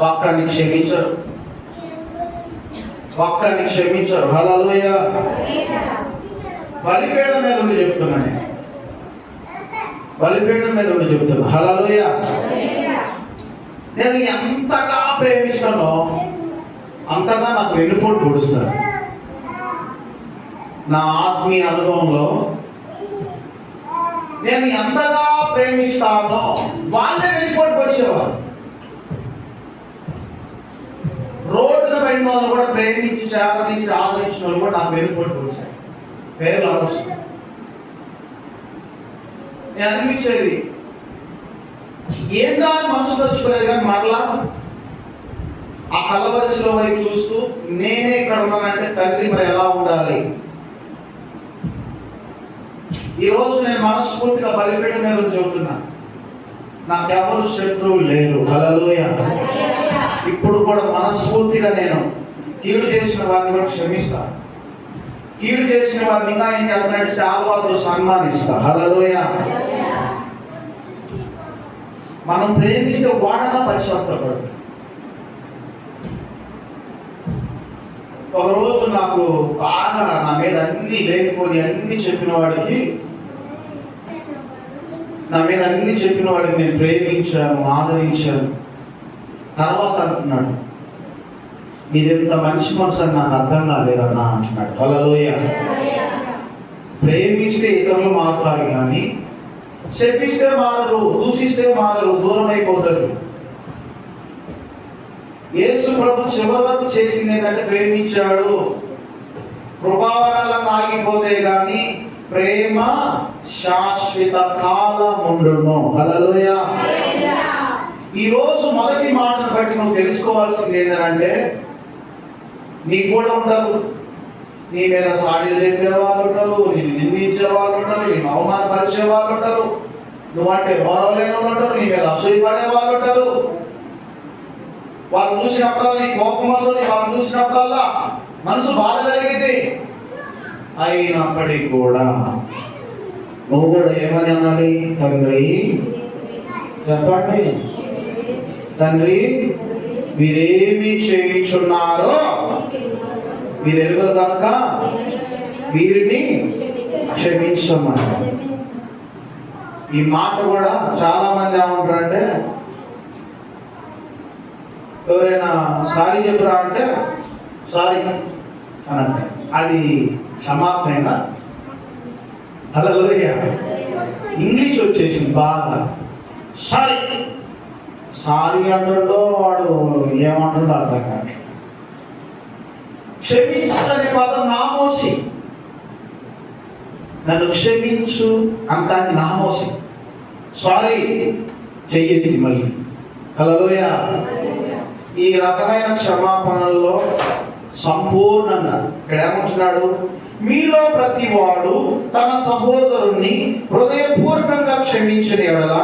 ఒక్కడిని క్షమించరు, ఒక్కడిని క్షమించరు. హల్లెలూయా. బలిపీఠం మీద ఉండి చెప్తున్నాను, బలిపీఠం మీద ఉండి చెప్తున్నా. హల్లెలూయా. నేను ఎంతగా ప్రేమిస్తానో అంతగా నాకు వెన్నుపోటు పొడుస్తాడు. నా ఆత్మీయ అనుభవంలో నేను ఎంతగా ప్రేమిస్తానో వాళ్ళే వెన్నుపోటు పొడిచేవారు. రోడ్డున పడిన వాళ్ళు కూడా ప్రేమించి చేరదీసి ఆదరించిన వాళ్ళు కూడా నాకు వెన్నుపోటు పొడిచారు. పేర్లు అవసరం. నేను అనిపించేది ఏందా అని మనసు తెచ్చుకోలేదు, కానీ మరలా ఆ కలవరిశిలో వైపు చూస్తూ నేనే ఇక్కడ ఉన్నానంటే తండ్రి మరి ఎలా ఉండాలి. ఈరోజు నేను మనస్ఫూర్తిగా బలిపీఠం మీద చెబుతున్నా, నాకెవరు శత్రువులు లేరు. హల్లెలూయా. ఇప్పుడు కూడా మనస్ఫూర్తిగా నేను కీడు చేసిన వారిని కూడా క్షమిస్తా, కీడు చేసిన వారిని ఇంకా ఏం చేస్తానంటే శాల్వాతో సన్మానిస్తా. హల్లెలూయా. మనం ప్రేమిస్తే వాడగా పశ్చాత్తపడు. ఒకరోజు నాకు బాగా నా మీద అన్ని లేనిపోయి అన్ని చెప్పిన వాడికి నేను ప్రేమించాను, ఆదరించాను. తర్వాత అంటున్నాడు, ఇదెంత మంచి మనసు అని నాకు అర్థం కాలేదన్నా అంటున్నాడు. హల్లెలూయా. ప్రేమిస్తే ఇతరులు మారుతారు కానీ చెప్పిస్తే మారరు, దూషిస్తే మారరు, దూరం అయిపోతారు. యేసు ప్రభు చివరి వరకు చేసింది ఏంటంటే ప్రేమించాడు. కృపావరాలను ఆగిపోతే గాని ప్రేమ శాశ్వత కాలముండును. హల్లెలూయా. ఈ రోజు మొదటి మాటను బట్టి నువ్వు తెలుసుకోవాల్సింది ఏంటంటే, నీ కూడా ఉంటారు, నీ మీద సాడీలు చెప్పే వాళ్ళు ఉంటారు, నిన్ను నిందించే వాళ్ళు ఉంటారు, నిన్ను అవమానపరిచే వాళ్ళు ఉంటారు, నువ్వంటే గౌరవలేని వాళ్ళు ఉంటారు, నీ మీద అసూయపడే వాళ్ళు ఉంటారు. వాళ్ళు చూసినప్పుడల్లా నీ కోపం వస్తుంది, వాళ్ళు చూసినప్పుడల్లా మనసు బాధ కలిగింది. అయినప్పటికీ కూడా నువ్వు కూడా ఏమని అనాలి? తండ్రి చెప్పండి, తండ్రి వీరేమి చేయుచున్నారో మీరు ఎరుగరు కనుక వీరిని క్షమించమని. ఈ మాట కూడా చాలా మంది ఏమంటారంటే, ఎవరైనా సారీ చెప్పురా అంటే సారీ అని అంటే అది క్షమాపణ. హల్లెలూయా. ఇంగ్లీష్ వచ్చేసింది బాగా. సారీ సారీ అంటుండో వాడు ఏమంటుండో అర్థం కాదు. క్షమించనే పదం నామోసి, నన్ను క్షమించు అంటాన్ని నామోసి. సారీ చెయ్యెత్తి మళ్ళీ. హల్లెలూయా. ఈ రకమైన క్షమాపణల్లో సంపూర్ణంగా ఇక్కడ ఏమంటున్నాడు? మీలో ప్రతి వాడు తన సహోదరుణ్ణి హృదయపూర్వకంగా క్షమించిన యెడల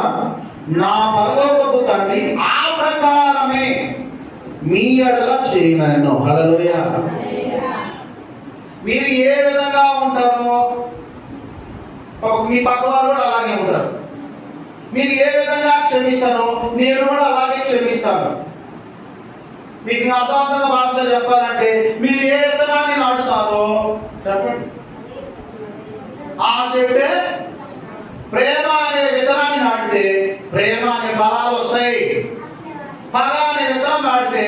నా పరలోకపు తండ్రి ఆ ప్రకారమే మీ ఎడల చేయనను. హల్లెలూయా. మీరు ఏ విధంగా ఉంటారో మీ పక్కవారు కూడా అలాగే ఉంటారు. మీరు ఏ విధంగా క్షమిస్తారో నేను కూడా అలాగే క్షమిస్తాను. మీకు అర్థవంతంగా భాషలో చెప్పాలంటే, మీరు ఏ విత్తనాన్ని నాటుతారో చెప్పండి, ఆ చెట్టే ప్రేమ అనే విత్తనాన్ని నాటితే ప్రేమ అనే ఫలాలు వస్తాయి. పగ అనే విత్తనం నాటితే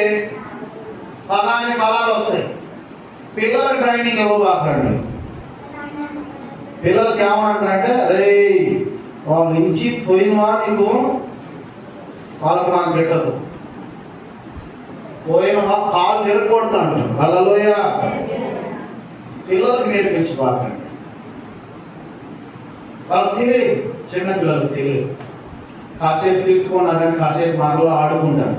పగ అనే ఫలాలు వస్తాయి. పిల్లలకు ట్రైనింగ్ ఇవ్వబాకండి. పిల్లలకి ఏమంటారంటే, రే వాళ్ళ నుంచి పోయినవా నీకు, వాళ్ళకి నాకు పెట్టదు, పోయినవా కాలు నిలబడుతా అంటారు. హల్లెలూయా. పిల్లలకు నేర్పించబాకండి. వాళ్ళకి తెలియదు, చిన్న పిల్లలకు తెలియదు. కాసేపు తిట్టుకున్నా కానీ కాసేపు మరలో ఆడుకుంటారు.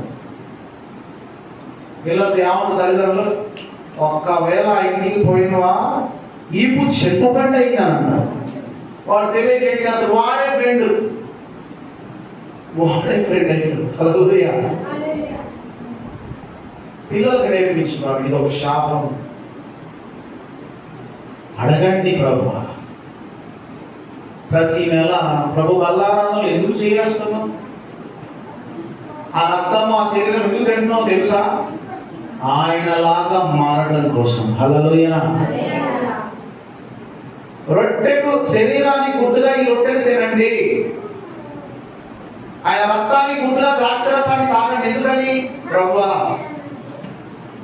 పిల్లలకి ఏమన్నా తల్లిదండ్రులు, ఒక్కవేళ ఇంటికి పోయినవా ఈపు చింతపండి అయినానంటారు. వాడు తెలియక ఏం చేస్తాడు, వాడే ఫ్రెండ్ అవుతాడు. హల్లెలూయా. పిల్లలకు నేర్పించుకోవాలి. ఇది ఒక శాపం. అడగండి ప్రభువా. ప్రతి నెల ప్రభు బల్లారాధనలు ఎందుకు చేస్తున్నాం? ఆ రక్తం ఆ శరీరం ఎందుకు తింటున్నావు తెలుసా? ఆయనలాగా మారడం కోసం. హల్లెలూయా. రొట్టెకు శరీరానికి గుర్తుగా ఈ రొట్టెని తినండి, ఆయన రక్తానికి గుర్తుగా ద్రాక్షరసాన్ని తాగండి. ఎందుకని? ప్రభువా,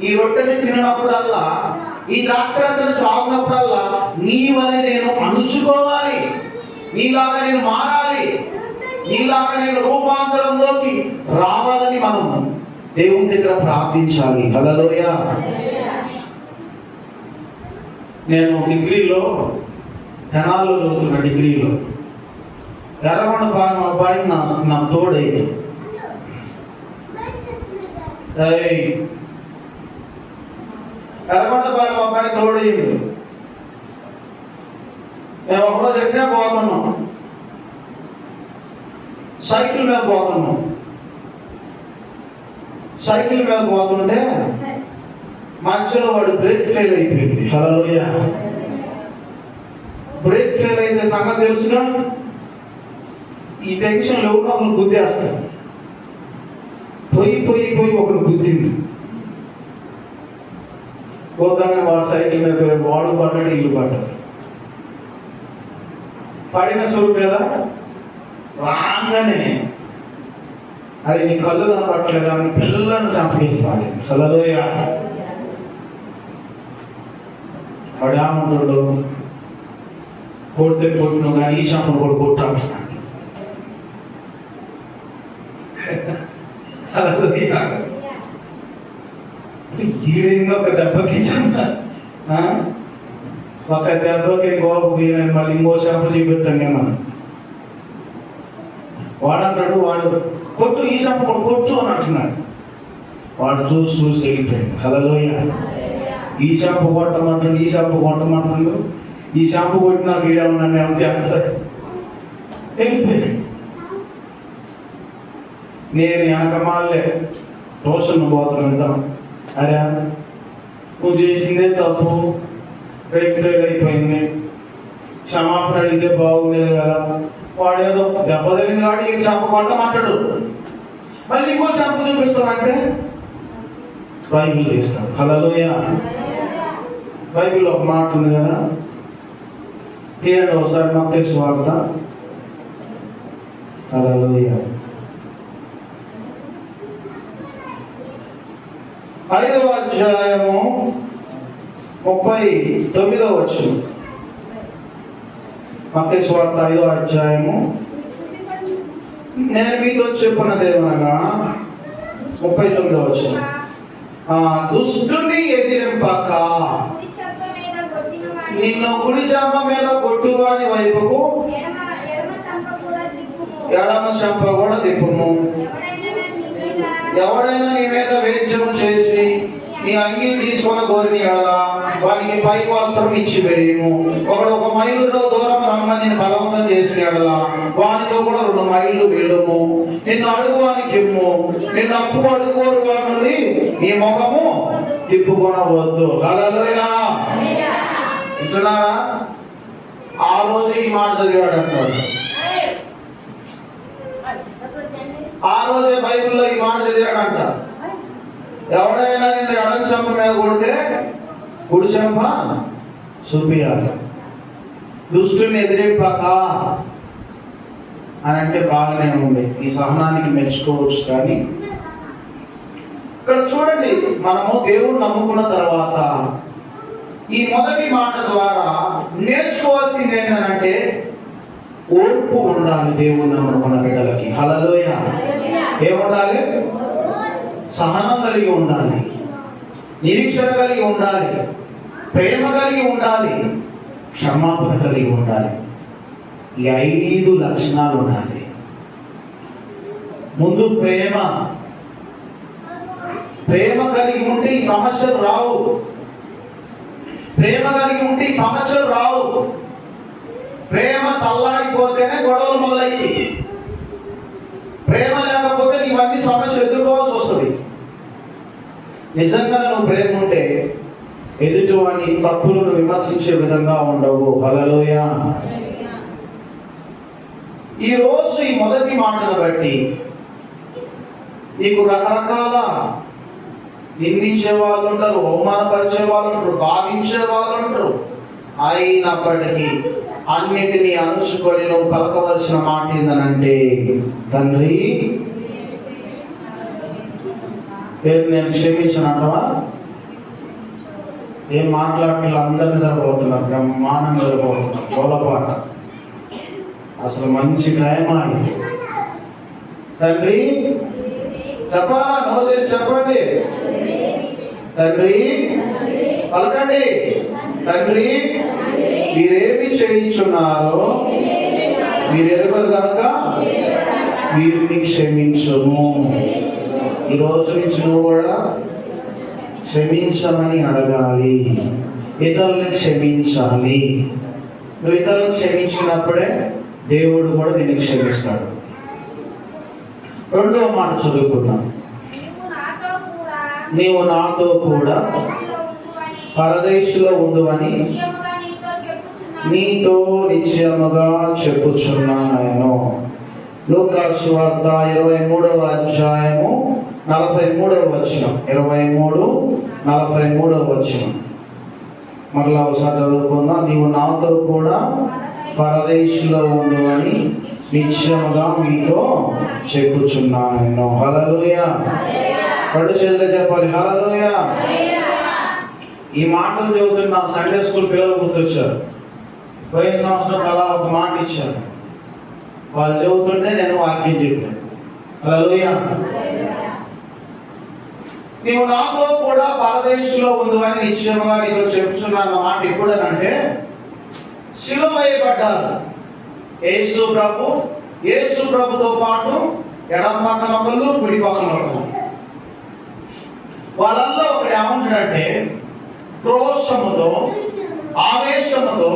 ఈ రొట్టెని తినప్పుడల్లా, ఈ ద్రాక్షరసాన్ని త్రాగినప్పుడల్లా నీ వలె నేను అణుచుకోవాలి, నీలాగా నేను మారాలి, నీలాగా నేను రూపాంతరంలోకి రావాలని మనం దేవుని దగ్గర ప్రార్థించాలి. హల్లెలూయా. నేను డిగ్రీలో తెనాల్లో చదువుతున్న డిగ్రీలో ఎర్రగొండ పాలెం అబ్బాయి నా తోడైంది. ఎర్రగొండ పాలెం అబ్బాయి తోడైంది. మేము ఒకరోజు ఎక్కడే పోతున్నాం, సైకిల్ మీద పోతున్నాం. సైకిల్ మీద పోతుంటే మధ్యలో వాడు బ్రేక్ ఫెయిల్ అయిపోయింది. హల్లెలూయా. బ్రేక్ ఫెయిల్ అయితే సంగతి తెలుసుగా, ఈ టెన్షన్ ఎవరు ఒకరు గుద్దేస్తారు. పోయి ఒకరు గుద్దింది. పోతానే వాడు సైకిల్ మీద వాడు పడ్డాడు, ఇల్లు పడ్డాడు. పడిన స్వరూపు కదా రాగానే, అది నీ కళ్ళు కనపట్టలేదా అని పిల్లలను చంపేసి పాలి. హల్లెలూయా. పడామంటాడు, కొడితే కొట్టిన కానీ ఈ షాంపును కూడా కొట్టాడు. ఈడేంగా ఒక దెబ్బకి ఒక దెబ్బకి గోపకి మళ్ళీ ఇంకో షాంపు చూపిస్తాను నేను. వాడంటాడు, వాడు కొట్టు, ఈ షాంపు కూడా కొట్టు అని అంటున్నాడు. వాడు చూసి వెళ్ళిపోయాడు. హల్లెలూయా. ఈ షాంపు కొట్టమంటాడు, ఈ షాంపు కొట్టమంటాడు. ఈ షాంపు కొట్టినా వీడేమన్నా ఏమంటే వెళ్ళిపోయాడు. నేను వెనకమాలే ట్యూషన్ పోతాను. అరే నువ్వు చేసిందే తప్పు, బ్రేక్ ఫెయిల్ అయిపోయింది, క్షమాపణ అడిగితే బాగుండేది కదా. వాడేదో దెబ్బ తగిలింది కాబట్టి ఈ షాంపు కొట్టమంటాడు. మళ్ళీ ఇంకో షాంపు చూపిస్తామంటే బైబిల్ తీస్తాడు. హల్లెలూయా. బైబిల్ ఒక మాట ఉంది కదా, తీయండి ఒకసారి మత్తయి సువార్త. హల్లెలూయా. 5వ అధ్యాయము 39వ వచనం. మత్తయి సువార్త 5వ అధ్యాయము. నేను మీతో చెప్పినదేమనగా 39వ వచనం, దుష్టుని ఎదిరింపక నిన్ను కుడి చెంప మీద కొట్టువాని వైపుకు ఎడమ చెంప కూడా తిప్పుము. ఎవడైనా నీ మీద వేద్యం చేసి నీ అంగీ తీసుకున్న గోరిని ఎడలా వానికి పై వస్త్రం ఇచ్చి వేయము. ఒకడు 1 మైలు దూరం రమ్మని నేను బలవంతం చేసిన ఎడలా వానితో కూడా 2 మైళ్ళు వెళ్ళము. నిన్ను అడుగువానికి ఇమ్ము, నిన్ను అప్పు అడుగుకోరు వాడి నీ ముఖము తిప్పుకొనవద్దు. హల్లెలూయా. వింటున్నారా? ఆ రోజు ఈ మాట చదివాడు అంటాడు. ఆ రోజే బైబిల్లో ఈ మాట చదివాడంట. ఎవడైనా నిన్ను ఎడమ చెంప మీద కొడితే కుడి చెంప చూపియాలి. దుష్టుని ఎదిరింపక. అని అంటే బాగానే ఉంది, ఈ సహనానికి మెచ్చుకోవచ్చు. కానీ ఇక్కడ చూడండి, మనము దేవుణ్ణి నమ్ముకున్న తర్వాత ఈ మొదటి మాట ద్వారా నేర్చుకోవాల్సింది ఏంటంటే ఓర్పు ఉండాలి. దేవుణ్ణి నమ్ముకున్న బిడ్డలకి హల్లెలూయా. ఏముండాలి? సహనం కలిగి ఉండాలి, నిరీక్షణ కలిగి ఉండాలి, ప్రేమ కలిగి ఉండాలి, క్షమాపణ కలిగి ఉండాలి. ఈ 5 లక్షణాలు ఉండాలి. ముందు ప్రేమ కలిగి ఉంటే ఈ సమస్యలు రావు. ప్రేమ కలిగి ఉంటే ఈ సమస్యలు రావు. ప్రేమ చల్లారిపోతేనే గొడవలు మొదలయ్యి. ప్రేమ లేకపోతే ఇవన్నీ సమస్యలు ఎదుర్కోవాల్సి వస్తుంది. నిజంగా నువ్వు ప్రేమ ఉంటే ఎదుటివాని తప్పులను విమర్శించే విధంగా ఉండవు. హల్లెలూయా. ఈ రోజు ఈ మొదటి మాటను బట్టి నీకు రకరకాల నిందించే వాళ్ళు ఉంటారు, అవమానపరిచే వాళ్ళు ఉంటారు, బాధించే వాళ్ళు ఉంటారు. అయినప్పటికీ అన్నిటినీ అనుసుకొని నువ్వు పలకవలసిన మాట ఏందనంటే, తండ్రి నేను క్షమించినట్టవా? ఏం మాట్లాడటం అందరినీ నిద్రపోతున్నారు, బ్రహ్మాండంగా నిద్రపోతున్నారు. గోలపాట అసలు మంచి టైం అది. తండ్రి చెప్పాలా? నోరు చెప్పండి. తండ్రి పలకండి. తండ్రి మీరేమి చేయించున్నారో మీరు ఎరుగరు కనుక వీరిని క్షమించుము. ఈ రోజు నుంచి నువ్వు కూడా క్షమించమని అడగాలి, ఇతరులను క్షమించాలి. నువ్వు ఇతరులను క్షమించినప్పుడే దేవుడు కూడా నిన్ను క్షమిస్తాడు. రెండవ మాట చదువుకున్నాం. నీవు నాతో కూడా పరదేశంలో ఉందువని నీతో నిశ్చయముగా చెప్పుచున్నాను. లూకాసు సువార్త 23వ అధ్యాయము 43వ వచనం. 23:43 వచనం. మరలా ఒకసారి చదువుకుందాం. నీవు నాతో కూడా పరదేశంలో ఉండువని నిశ్చయముగా మీతో చెప్పుచున్నాను. హల్లెలూయా. రెండు చేతులు చెప్పాలి హల్లెలూయా. ఈ మాటలు చెబుతున్న సండే స్కూల్ పిల్లలు గుర్తొచ్చారు. పోయిన సంవత్సరం అలా ఒక మాట ఇచ్చారు. వాళ్ళు చెబుతుంటే నేను వాక్యం చెప్పాను. హల్లెలూయా. నీవు నాతో కూడా పరదేశంలో ఉందని నిశ్చయముగా నీతో చెప్తున్నాన్న మాట ఎప్పుడనంటే, శిలువ వేయబడ్డారు యేసు ప్రభుతో పాటు ఎడమ పక్కన ఒకళ్ళు, కుడి పక్కన ఒకళ్ళు. వాళ్ళల్లో ఒకటి ఏమంటాడంటే, క్రోషముతో ఆవేశముతో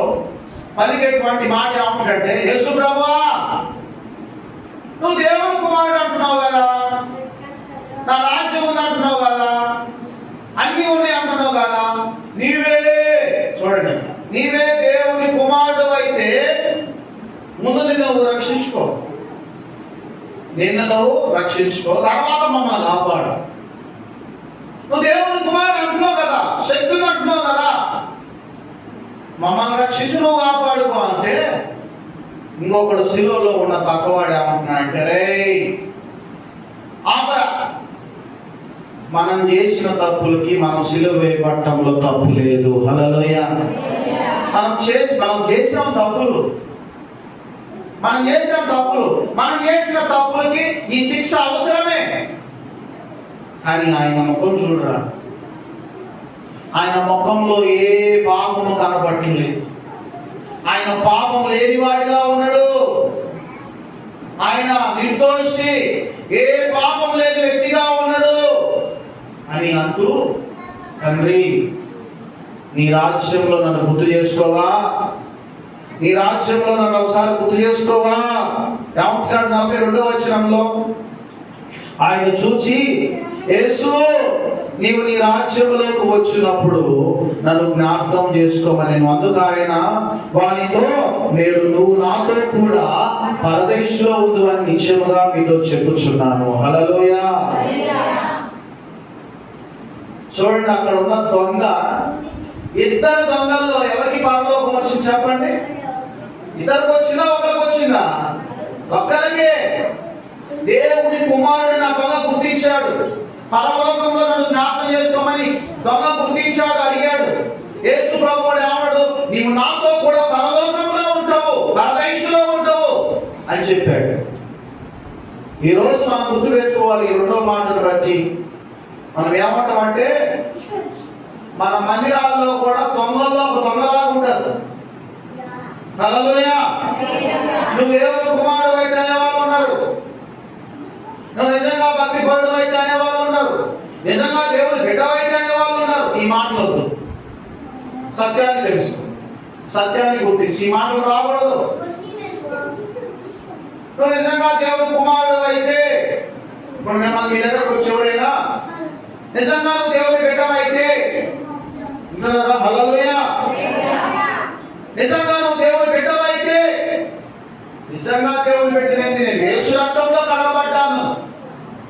పలికేటువంటి మాట ఏమంటాడంటే, యేసు ప్రభువా నువ్వు దేవుని కుమారుడు అంటున్నావు కదా, నా రాజ్యం ఉంది అంటున్నావు కదా, అన్నీ ఉన్నాయి అంటున్నావు కదా, చూడండి నీవే దేవుని కుమారుడు అయితే ముందు నువ్వు రక్షించుకో, తర్వాత మమ్మల్ని కాపాడు. నువ్వు దేవుని కుమారుడు అంటున్నావు కదా, శక్తులు అంటున్నావు కదా, మమ్మల్ని రక్షించు, నువ్వు కాపాడుకో అంటే, ఇంకొకడు శిలువలో ఉన్న పక్కవాడు ఏమంటున్నాడంటే, రే ఆపరా, మనం చేసిన తప్పులకి మనం శిలువ వేయబట్టంలో తప్పు లేదు. హల్లెలూయా. మనం చేసిన తప్పులకి ఈ శిక్ష అవసరమే. కానీ ఆయన ముఖం చూడరా, ఆయన ముఖంలో ఏ పాపము కనబట్టలేదు. ఆయన పాపం లేనివాడిగా ఉన్నాడు. ఆయన నిర్దోషి, ఏ పాపం లేని వ్యక్తిగా ఉన్నాడు అని అంటూ, తండ్రి నీ రాజ్యంలో నన్ను గుర్తు చేసుకోవా, నీ రాజ్యంలో నన్ను ఒకసారి గుర్తు చేసుకోవా. ఏమంటున్నాడు 42వ వచనంలో, ఆయన చూచి, యేసు నీవు నీ రాజ్యంలోకి వచ్చినప్పుడు నన్ను జ్ఞాపకం చేసుకోమని. అందుకు ఆయన వానితో, నేడు నువ్వు నాతో కూడా పరదేశంలో ఉండు అని నిశ్చయముగా మీతో చెప్పుచున్నాను. హల్లెలూయా. చూడండి, అక్కడ ఉన్న దొంగ, ఇద్దరు దొంగల్లో ఎవరికి పరలోకం వచ్చింది చెప్పండి? ఇద్దరికి వచ్చిందా, ఒకరికి వచ్చిందా? ఒక్కరికే దేవుడి కుమారుడు నా దొంగ గుర్తించాడు. పరలోకంలో నన్ను జ్ఞాపకం చేసుకోమని దొంగ గుర్తించాడు, అడిగాడు. యేసు ప్రభువుడు ఏమన్నాడు? నీవు నాతో కూడా పరలోకంలో ఉంటావు, పరదేశంలో ఉంటావు అని చెప్పాడు. ఈరోజు మనం గుర్తు వేసుకోవాలి ఈ రెండో మాటను బట్టి. మనం ఏమంటామంటే మన మందిరాల్లో కూడా దొంగల్లో ఒక దొంగలాగా ఉంటారు. హల్లెలూయా. నువ్వు దేవుని కుమారుడు అయితే అనేవాళ్ళు ఉన్నారు, నువ్వు నిజంగా భక్తి పరుడు అయితే అనేవాళ్ళు ఉన్నారు, నిజంగా దేవుని బిడ్డవైతే అనేవాళ్ళు ఉన్నారు. ఈ మాటలు వద్దు. సత్యాన్ని తెలుసు, సత్యాన్ని గుర్తించి ఈ మాటలు రాకూడదు. నువ్వు నిజంగా దేవుని కుమారుడు అయితే, ఇప్పుడు మిమ్మల్ని మీ దగ్గరకు వచ్చేవాడైనా నిజంగా నువ్వు దేవుని బిడ్డవైతే, హల్లెలూయా, నిజంగా నువ్వు దేవుని బిడ్డవైతే, నిజంగా దేవుని బిడ్డనైతే నేను యేసు రక్తంలో కడగబడ్డాను,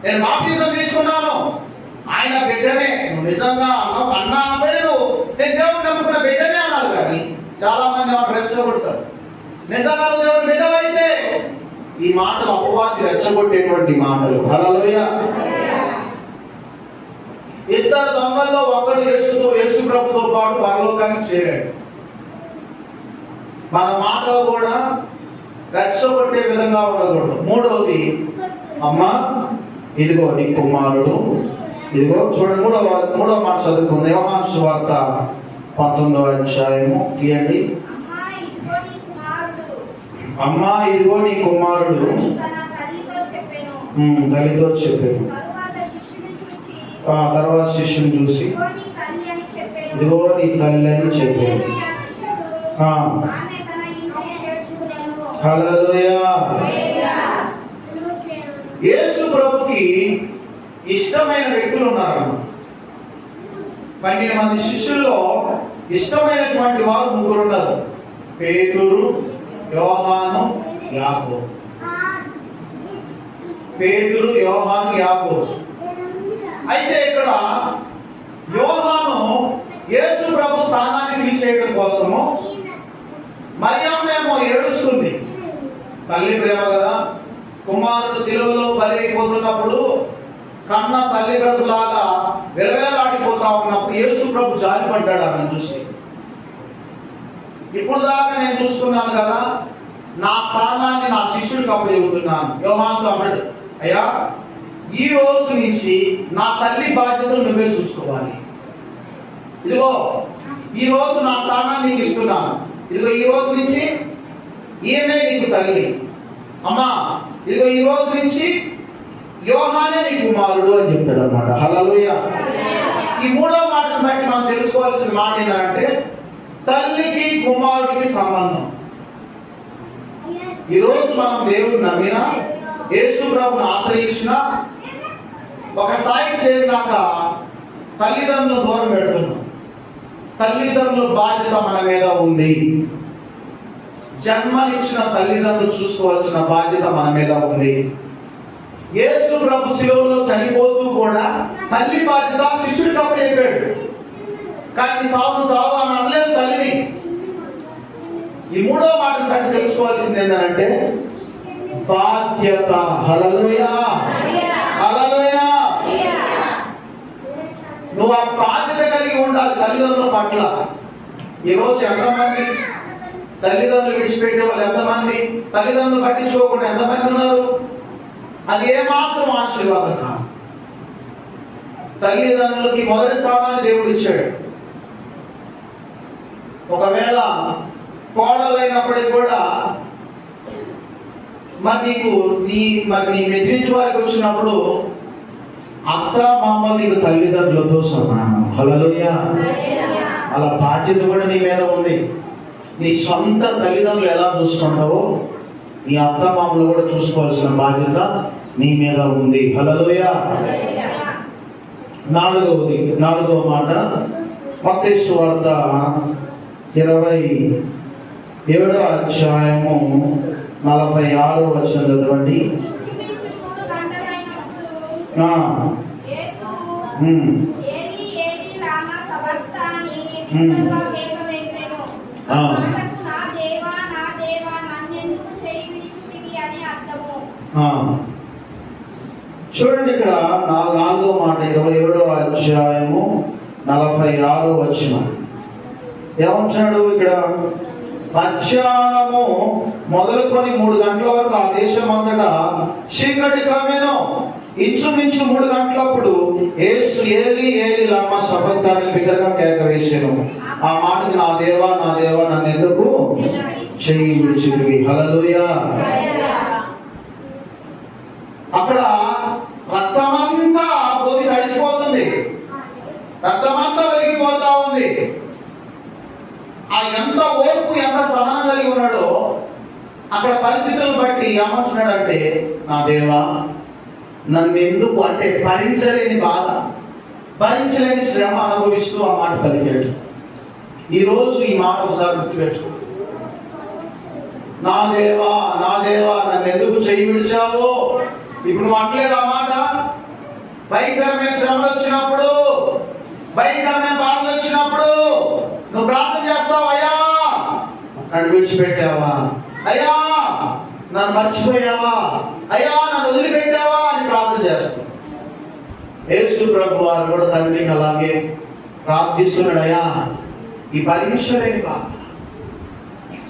నేను బాప్తిజం తీసుకున్నాను, ఆయన బిడ్డనే, నువ్వు నిజంగా అన్నా అంటే నువ్వు నేను దేవుని నమ్ముకున్న బిడ్డనే అన్నారు. కానీ చాలా మంది అక్కడ రెచ్చగొడతారు. నిజంగా నువ్వు దేవుని బిడ్డవైతే, ఈ మాటలు అపవాది రెచ్చగొట్టేటువంటి మాటలు. హల్లెలూయా. ఇద్దరు దొంగల్లో ఒకడు యేసు ప్రభుతో పాటు పరలోకానికి చేరాడు. మన మాటలు కూడా రెచ్చగొట్టే విధంగా ఉండకూడదు. మూడవది, అమ్మా ఇదిగో నీ కుమారుడు, ఇదిగో చూడండి. మూడవ మాట చదువుకుంది. యోహాను సువార్త 19వ అధ్యాయము తీయండి. అమ్మా ఇదిగో నీ కుమారుడు తల్లితో చెప్పాను. తర్వాత శిష్యుని చూసి ఇదిగో నీ తల్లి అని చెప్పాను. హల్లెలూయా. యేసు ప్రభుకి ఇష్టమైన వ్యక్తులు ఉన్నారు. 12 మంది శిష్యుల్లో ఇష్టమైనటువంటి వారు 3 ఉన్నారు. పేతురు, యోహాను, యాకోబు. పేతురు, యోహాను, యాకోబు. అయితే ఇక్కడ యోహాను యేసు ప్రభు స్థానాన్ని ఫిల్ చేయడం కోసము, మరియమ్మ ఏమో ఏడుస్తుంది. తల్లి ప్రేమ కదా, కుమారుడు శిలువలో బలైపోతున్నప్పుడు కన్న తల్లి గడుపులాగా విలవేలాడిపోతా ఉన్నప్పుడు యేసు ప్రభు జాలిపడ్డాడు ఆమెను చూసి. ఇప్పుడు దాకా నేను చూసుకున్నాను కదా, నా స్థానాన్ని నా శిష్యుడికి అప్పచెబుతున్నాను. యోహానుతో అన్నాడు, అయ్యా ఈ రోజు నుంచి నా తల్లి బాధ్యతలు నువ్వే చూసుకోవాలి. ఇదిగో ఈ రోజు నా స్థానాన్ని నీకు ఇస్తున్నాను. ఇదిగో ఈ రోజు నుంచి ఈమె నీకు తల్లి. అమ్మా ఇదిగో ఈ రోజు నుంచి యోహానే నీ కుమారుడు అని చెప్తాడు అనమాట. హల్లెలూయా. ఈ మూడవ మాటను బట్టి మనం తెలుసుకోవాల్సిన మాట ఏంటంటే తల్లికి కుమారుడికి సంబంధం. ఈరోజు మనం దేవుడిని నమ్మినా, యేసు ప్రభువుని ఆశ్రయించినా, ఒక స్థాయికి చేరినాక తల్లిదండ్రులు దూరం పెడుతున్నాం. తల్లిదండ్రుల బాధ్యత మన మీద ఉంది. జన్మనిచ్చిన తల్లిదండ్రులు చూసుకోవాల్సిన బాధ్యత మన మీద ఉంది. యేసు ప్రభు శిలువలో చనిపోతూ కూడా తల్లి బాధ్యత శిష్యుడికి అప్పచెప్పాడు. కానీ సాగు సాగు అని అనలేదు తల్లిని. ఈ మూడో మాటను బట్టి తెలుసుకోవాల్సింది ఏంటంటే బాధ్యత. హల్లెలూయా, హల్లెలూయా. నువ్వు ఆ బాధ్యత కలిగి ఉండాలి తల్లిదండ్రుల పట్ల. ఈరోజు ఎంతమంది తల్లిదండ్రులు విడిచిపెట్టే వాళ్ళు, ఎంతమంది తల్లిదండ్రులు పట్టించుకోకుండా ఎంతమంది ఉన్నారు? అది ఏమాత్రం ఆశీర్వాదం కాదు. తల్లిదండ్రులకి మొదటి స్థానాన్ని దేవుడు ఇచ్చాడు. ఒకవేళ కోడలైనప్పటికీ కూడా మరి నీ మెచ్చింటి వారికి వచ్చినప్పుడు అత్త మామ నీకు తల్లిదండ్రులతో సమానం. హల్లెలూయా. అలా బాధ్యత కూడా నీ మీద ఉంది. నీ సొంత తల్లిదండ్రులు ఎలా చూసుకుంటావో నీ అత్త మామలు కూడా చూసుకోవాల్సిన బాధ్యత నీ మీద ఉంది. హల్లెలూయా. నాలుగవ మాట మత్తయి సువార్త 27వ అధ్యాయము 46వ వచనం చదవండి. చూడండి ఇక్కడ 4వ మాట 27వ అధ్యాయము 46వ వచనం ఏమంటున్నాడు ఇక్కడ? మధ్యాహ్నము మొదలుకొని 3 గంటల వరకు ఆ దేశం అంతటా చీకటి కమ్మెను. ఇంచుమించు 3 గంటలప్పుడు యేసు ఏలి ఏలి లామా సబక్తాని బిగ్గరగా కేక వేసెను. ఆ మాటకి నా దేవా నన్ను ఎందుకు చెయ్యి విడిచితివి? హల్లెలూయా. అక్కడ రక్తమంతా భూమి తడిసిపోతుంది, రక్తమంతా వెలిగిపోతా ఉంది. ఆ ఎంత ఓర్పు ఎంత సహనం కలిగి ఉన్నాడో అక్కడ పరిస్థితులను బట్టి ఏమంటున్నాడంటే, నా దేవా నన్ను ఎందుకు, అంటే భరించలేని బాధ, భరించలేని శ్రమ అనుభవిస్తూ ఆ మాట పలికాడు. ఈరోజు ఈ మాట ఒకసారి గుర్తుపెట్టు. నా దేవా నన్ను ఎందుకు చెయ్యి విడిచావు? ఇప్పుడు నువ్వు అంటలేదు ఆ మాట. భయంకరమైన శ్రమలు వచ్చినప్పుడు, భయంకరమైన బాధలు వచ్చినప్పుడు నువ్వు ప్రార్థన చేస్తావు, అయ్యా నన్ను విడిచిపెట్టావా, అయ్యా నన్ను మర్చిపోయావా, అయ్యా నన్ను వదిలిపెట్టావా అని ప్రార్థన చేస్తావు. యేసు ప్రభు వారు కూడా తండ్రికి అలాగే ప్రార్థిస్తున్నాడు. అయ్యా ఈ భరించలేని బాధ,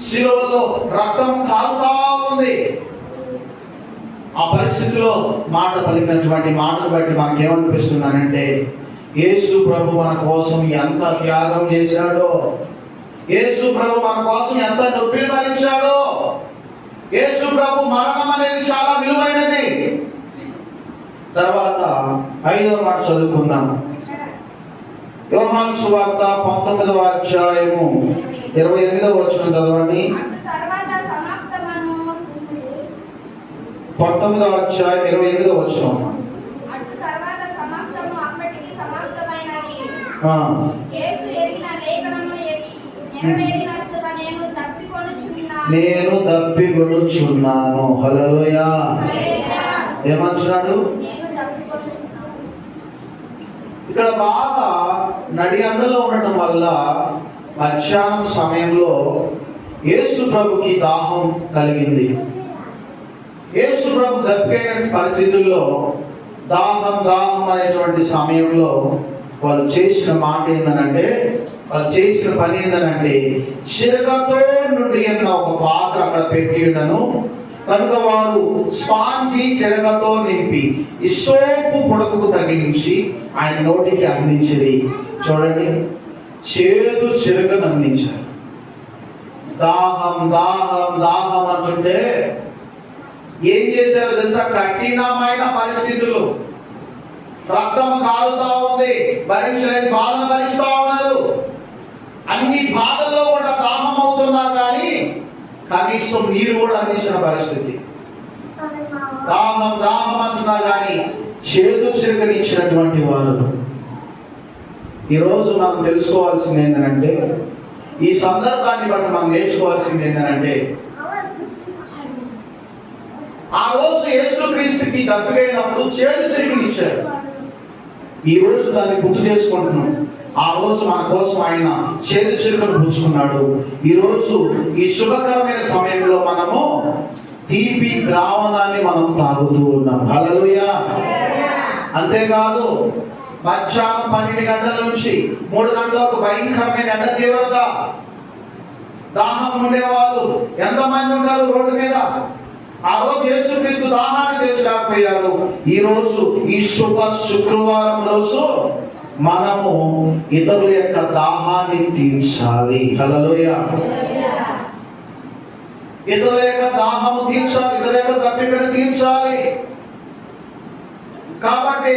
శిలువలో రక్తం కాలుతా ఉంది. ఆ పరిస్థితిలో మాట పలికినటువంటి మాటను బట్టి మనకేమనిపిస్తున్నానంటే, యేసు ప్రభు మన కోసం ఎంత త్యాగం చేశాడో, యేసు ప్రభు మన కోసం ఎంత నొప్పిని భరించాడో. యేసు ప్రభు మరణం అనేది చాలా విలువైనది. తర్వాత 5వ మాట చదువుకుందాం. యోహాను సువార్త 19వ అధ్యాయము 28వ వచనం చదవండి. 19వ అధ్యాయం 28వ వచనం. నేను దప్పికొనుచున్నాను. హల్లెలూయా. ఏమంటున్నాడు ఇక్కడ? బాగా నడి అండలో ఉండటం వల్ల మధ్యాహ్నం సమయంలో యేసు ప్రభుకి దాహం కలిగింది. యేసు ప్రభు దప్పికైన పరిస్థితుల్లో దాహం అనేటువంటి సమయంలో వాళ్ళు చేసిన మాట ఏంటనంటే, వాళ్ళు చేసిన పని ఏంటనంటే, చిరకతో నుండి అన్న ఒక పాత్ర అక్కడ పెట్టి ఉండను. కనుక వారు స్పాంజి చిరకతో నింపి ఈ సోపు పొడకుకు తగిలించి ఆయన నోటికి అందించేది. చూడండి, చేదు చిరకను అందించారు. దాహం అంటుంటే ఏం చేశారో తెలుసా? కఠినమైన పరిస్థితులు, రక్తం కాలుతా ఉంది, భరించలేని బాధను భరిస్తూ ఉన్నారు. అన్ని బాధల్లో కూడా దాహం అవుతున్నా కానీ కనీసం నీరు కూడా అందించిన పరిస్థితి. దాహం అంటున్నా కానీ చేదు చిరకనిచ్చినటువంటి వారు. ఈరోజు మనం తెలుసుకోవాల్సింది ఏంటంటే, ఈ సందర్భాన్ని బట్టి మనం నేర్చుకోవాల్సింది ఏంటంటే, ఆ రోజు యేసుక్రీస్తుకి దప్పికైనప్పుడు చేదు చిరకనిచ్చారు. ఈ రోజు దాన్ని గుర్తు చేసుకుంటున్నాం. ఆ రోజు మన కోసం ఆయన చేదు చిరుకను పుచ్చుకున్నాడు. ఈ రోజు ఈ శుభకరమైన సమయంలో మనము తీపి ద్రావణాన్ని మనం తాగుతూ ఉన్నాం. హల్లెలూయా. అంతేకాదు, మధ్యాహ్నం 12 గంటల నుంచి 3 గంటల వరకు భయంకరమైన ఎండ తీవ్రత, దాహం ఉండేవాళ్ళు ఎంతమంది ఉంటారు రోడ్డు మీద? ఆ రోజు యేసుక్రీస్తు దాహాన్ని తీర్చలేకపోయారు. ఈ రోజు ఈ శుభ శుక్రవారం రోజు మనము ఇతరుల యొక్క దాహాన్ని తీర్చాలి. హల్లెలూయా. ఇతరుల యొక్క దాహము తీర్చాలి, ఇతరుల యొక్క దప్పికను తీర్చాలి. కాబట్టి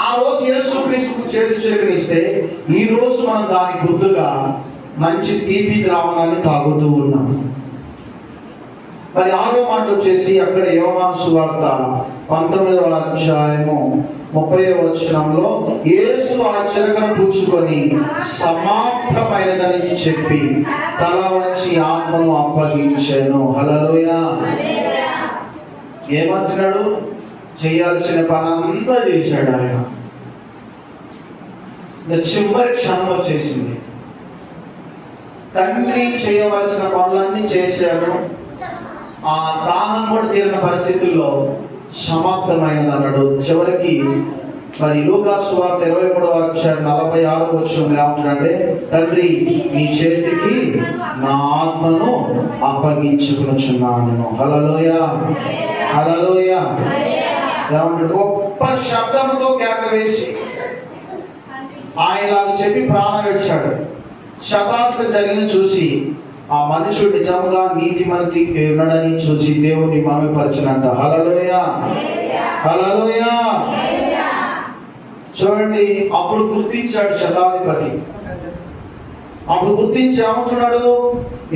ఆ రోజు యేసుక్రీస్తుకు చేదు చిరకనిస్తే ఈ రోజు మనం దాని గుర్తుగా మంచి తీపి ద్రావణాన్ని తాగుతూ ఉన్నాం. మరి 6వ మాట వచ్చేసి అక్కడ యోహాను సువార్త 19వ అధ్యాయము 30వ వచనంలో, యేసు ఆ చిరకను పుచ్చుకొని సమాప్తమైనదని చెప్పి తల వంచి ఆత్మను అప్పగించెను. హల్లెలూయా. ఏమంటున్నాడు? చేయాల్సిన పని అంతా చేశాడు ఆయన. చివరి క్షణం వచ్చేసింది. తండ్రి చేయవలసిన పనులన్నీ చేశాడు. ఆ దాహం కూడా తీరిన పరిస్థితుల్లో సమాప్తమైనది అన్నాడు. చివరికి మరి లూకా సువార్త 23:46 ఏమంటాడంటే, తండ్రి నీ చేతికి నా ఆత్మను అప్పగించుకునుచున్నాను. హల్లెలూయా, హల్లెలూయా. ఏమంటాడు? గొప్ప శబ్దంతో కేక వేసి ఆయన చెప్పి ప్రాణం విడిచాడు. శతాబ్ద జరిగిన చూసి ఆ మనుషుడు నిజంగా నీతిమంతి ఉన్నాడని చూసి దేవుని మహిమపరచునంట. హల్లెలూయా, హల్లెలూయా. చూడండి, అప్పుడు గుర్తించాడు శతాధిపతి. అప్పుడు గుర్తించి ఏమంటున్నాడు?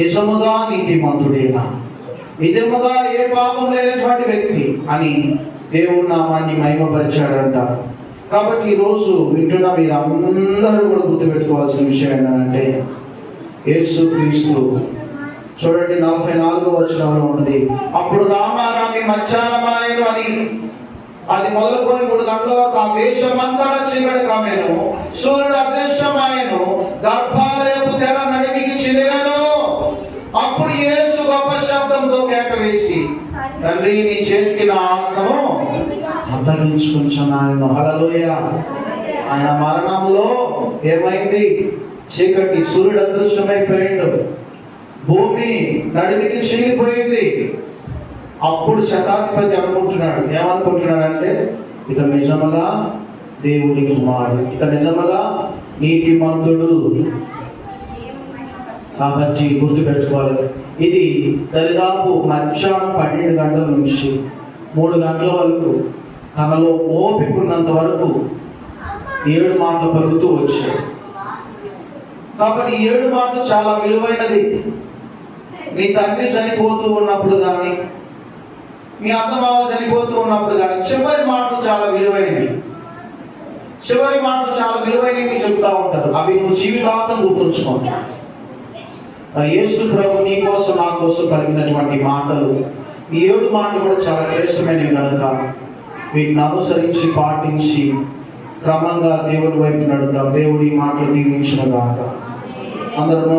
నిజముగా నీతిమంతుడేనా, నిజముగా ఏ పాపం లేనటువంటి వ్యక్తి అని దేవుడి నామాన్ని మహిమపరిచాడంట. కాబట్టి ఈరోజు వింటున్న మీరు అందరూ కూడా గుర్తుపెట్టుకోవాల్సిన విషయం ఏంటంటే, యేసు క్రీస్తు చూడండి 44వ వచనంలో ఉన్నది, అప్పుడు రామారామి మధ్యాహ్నమాయను అని అది మొదలుకొని 3 గంటల వరకు ఆ దేశమంతా చీకటి కమ్మెను, సూర్యుడు అదృశ్యమాయను, గర్భాలయపు తెర నడిమికి చిరిగెను. అప్పుడు యేసు గొప్ప శబ్దంతో కేక వేసి, తండ్రి నీ చేతికి నా ఆత్మను అప్పగించుకుంటున్నాను. హల్లెలూయా. ఆయన మరణంలో ఏమైంది? చీకటి, సూర్యుడు అదృశ్యమైపోయిండు, భూమి నడిమికి చీలిపోయింది. అప్పుడు శతాధిపతి అనుకుంటున్నాడు, ఏమనుకుంటున్నాడంటే, ఇతను నిజముగా దేవుని కుమారుడు, ఇతను నిజముగా నీతిమంతుడు. కాబట్టి గుర్తుపెట్టుకోవాలి, ఇది దరిదాపు మధ్యాహ్నం 12 గంటల నుంచి 3 గంటల వరకు తనలో ఓపిక ఉన్నంత వరకు 7 మాటలు పలుకుతూ వచ్చాయి. కాబట్టి 7 మాటలు చాలా విలువైనది. మీ తండ్రి చనిపోతూ ఉన్నప్పుడు కానీ, మీ అత్తమామ చనిపోతూ ఉన్నప్పుడు కానీ చివరి మాటలు చాలా విలువైనవి. చివరి మాటలు చాలా విలువైనవి చెప్తా ఉంటారు. అవి నువ్వు జీవితాంతం గుర్తుంచుకుంటా. యేసు ప్రభు నీ కోసం నా కోసం కలిగినటువంటి మాటలు, ఈ 7 మాటలు కూడా చాలా శ్రేష్టమైనవి కనుక వీటిని అనుసరించి పాటించి క్రమంగా దేవుడి వైపు నడుద్దాం. దేవుడి మాటలు దీవించును గాక. అందరూ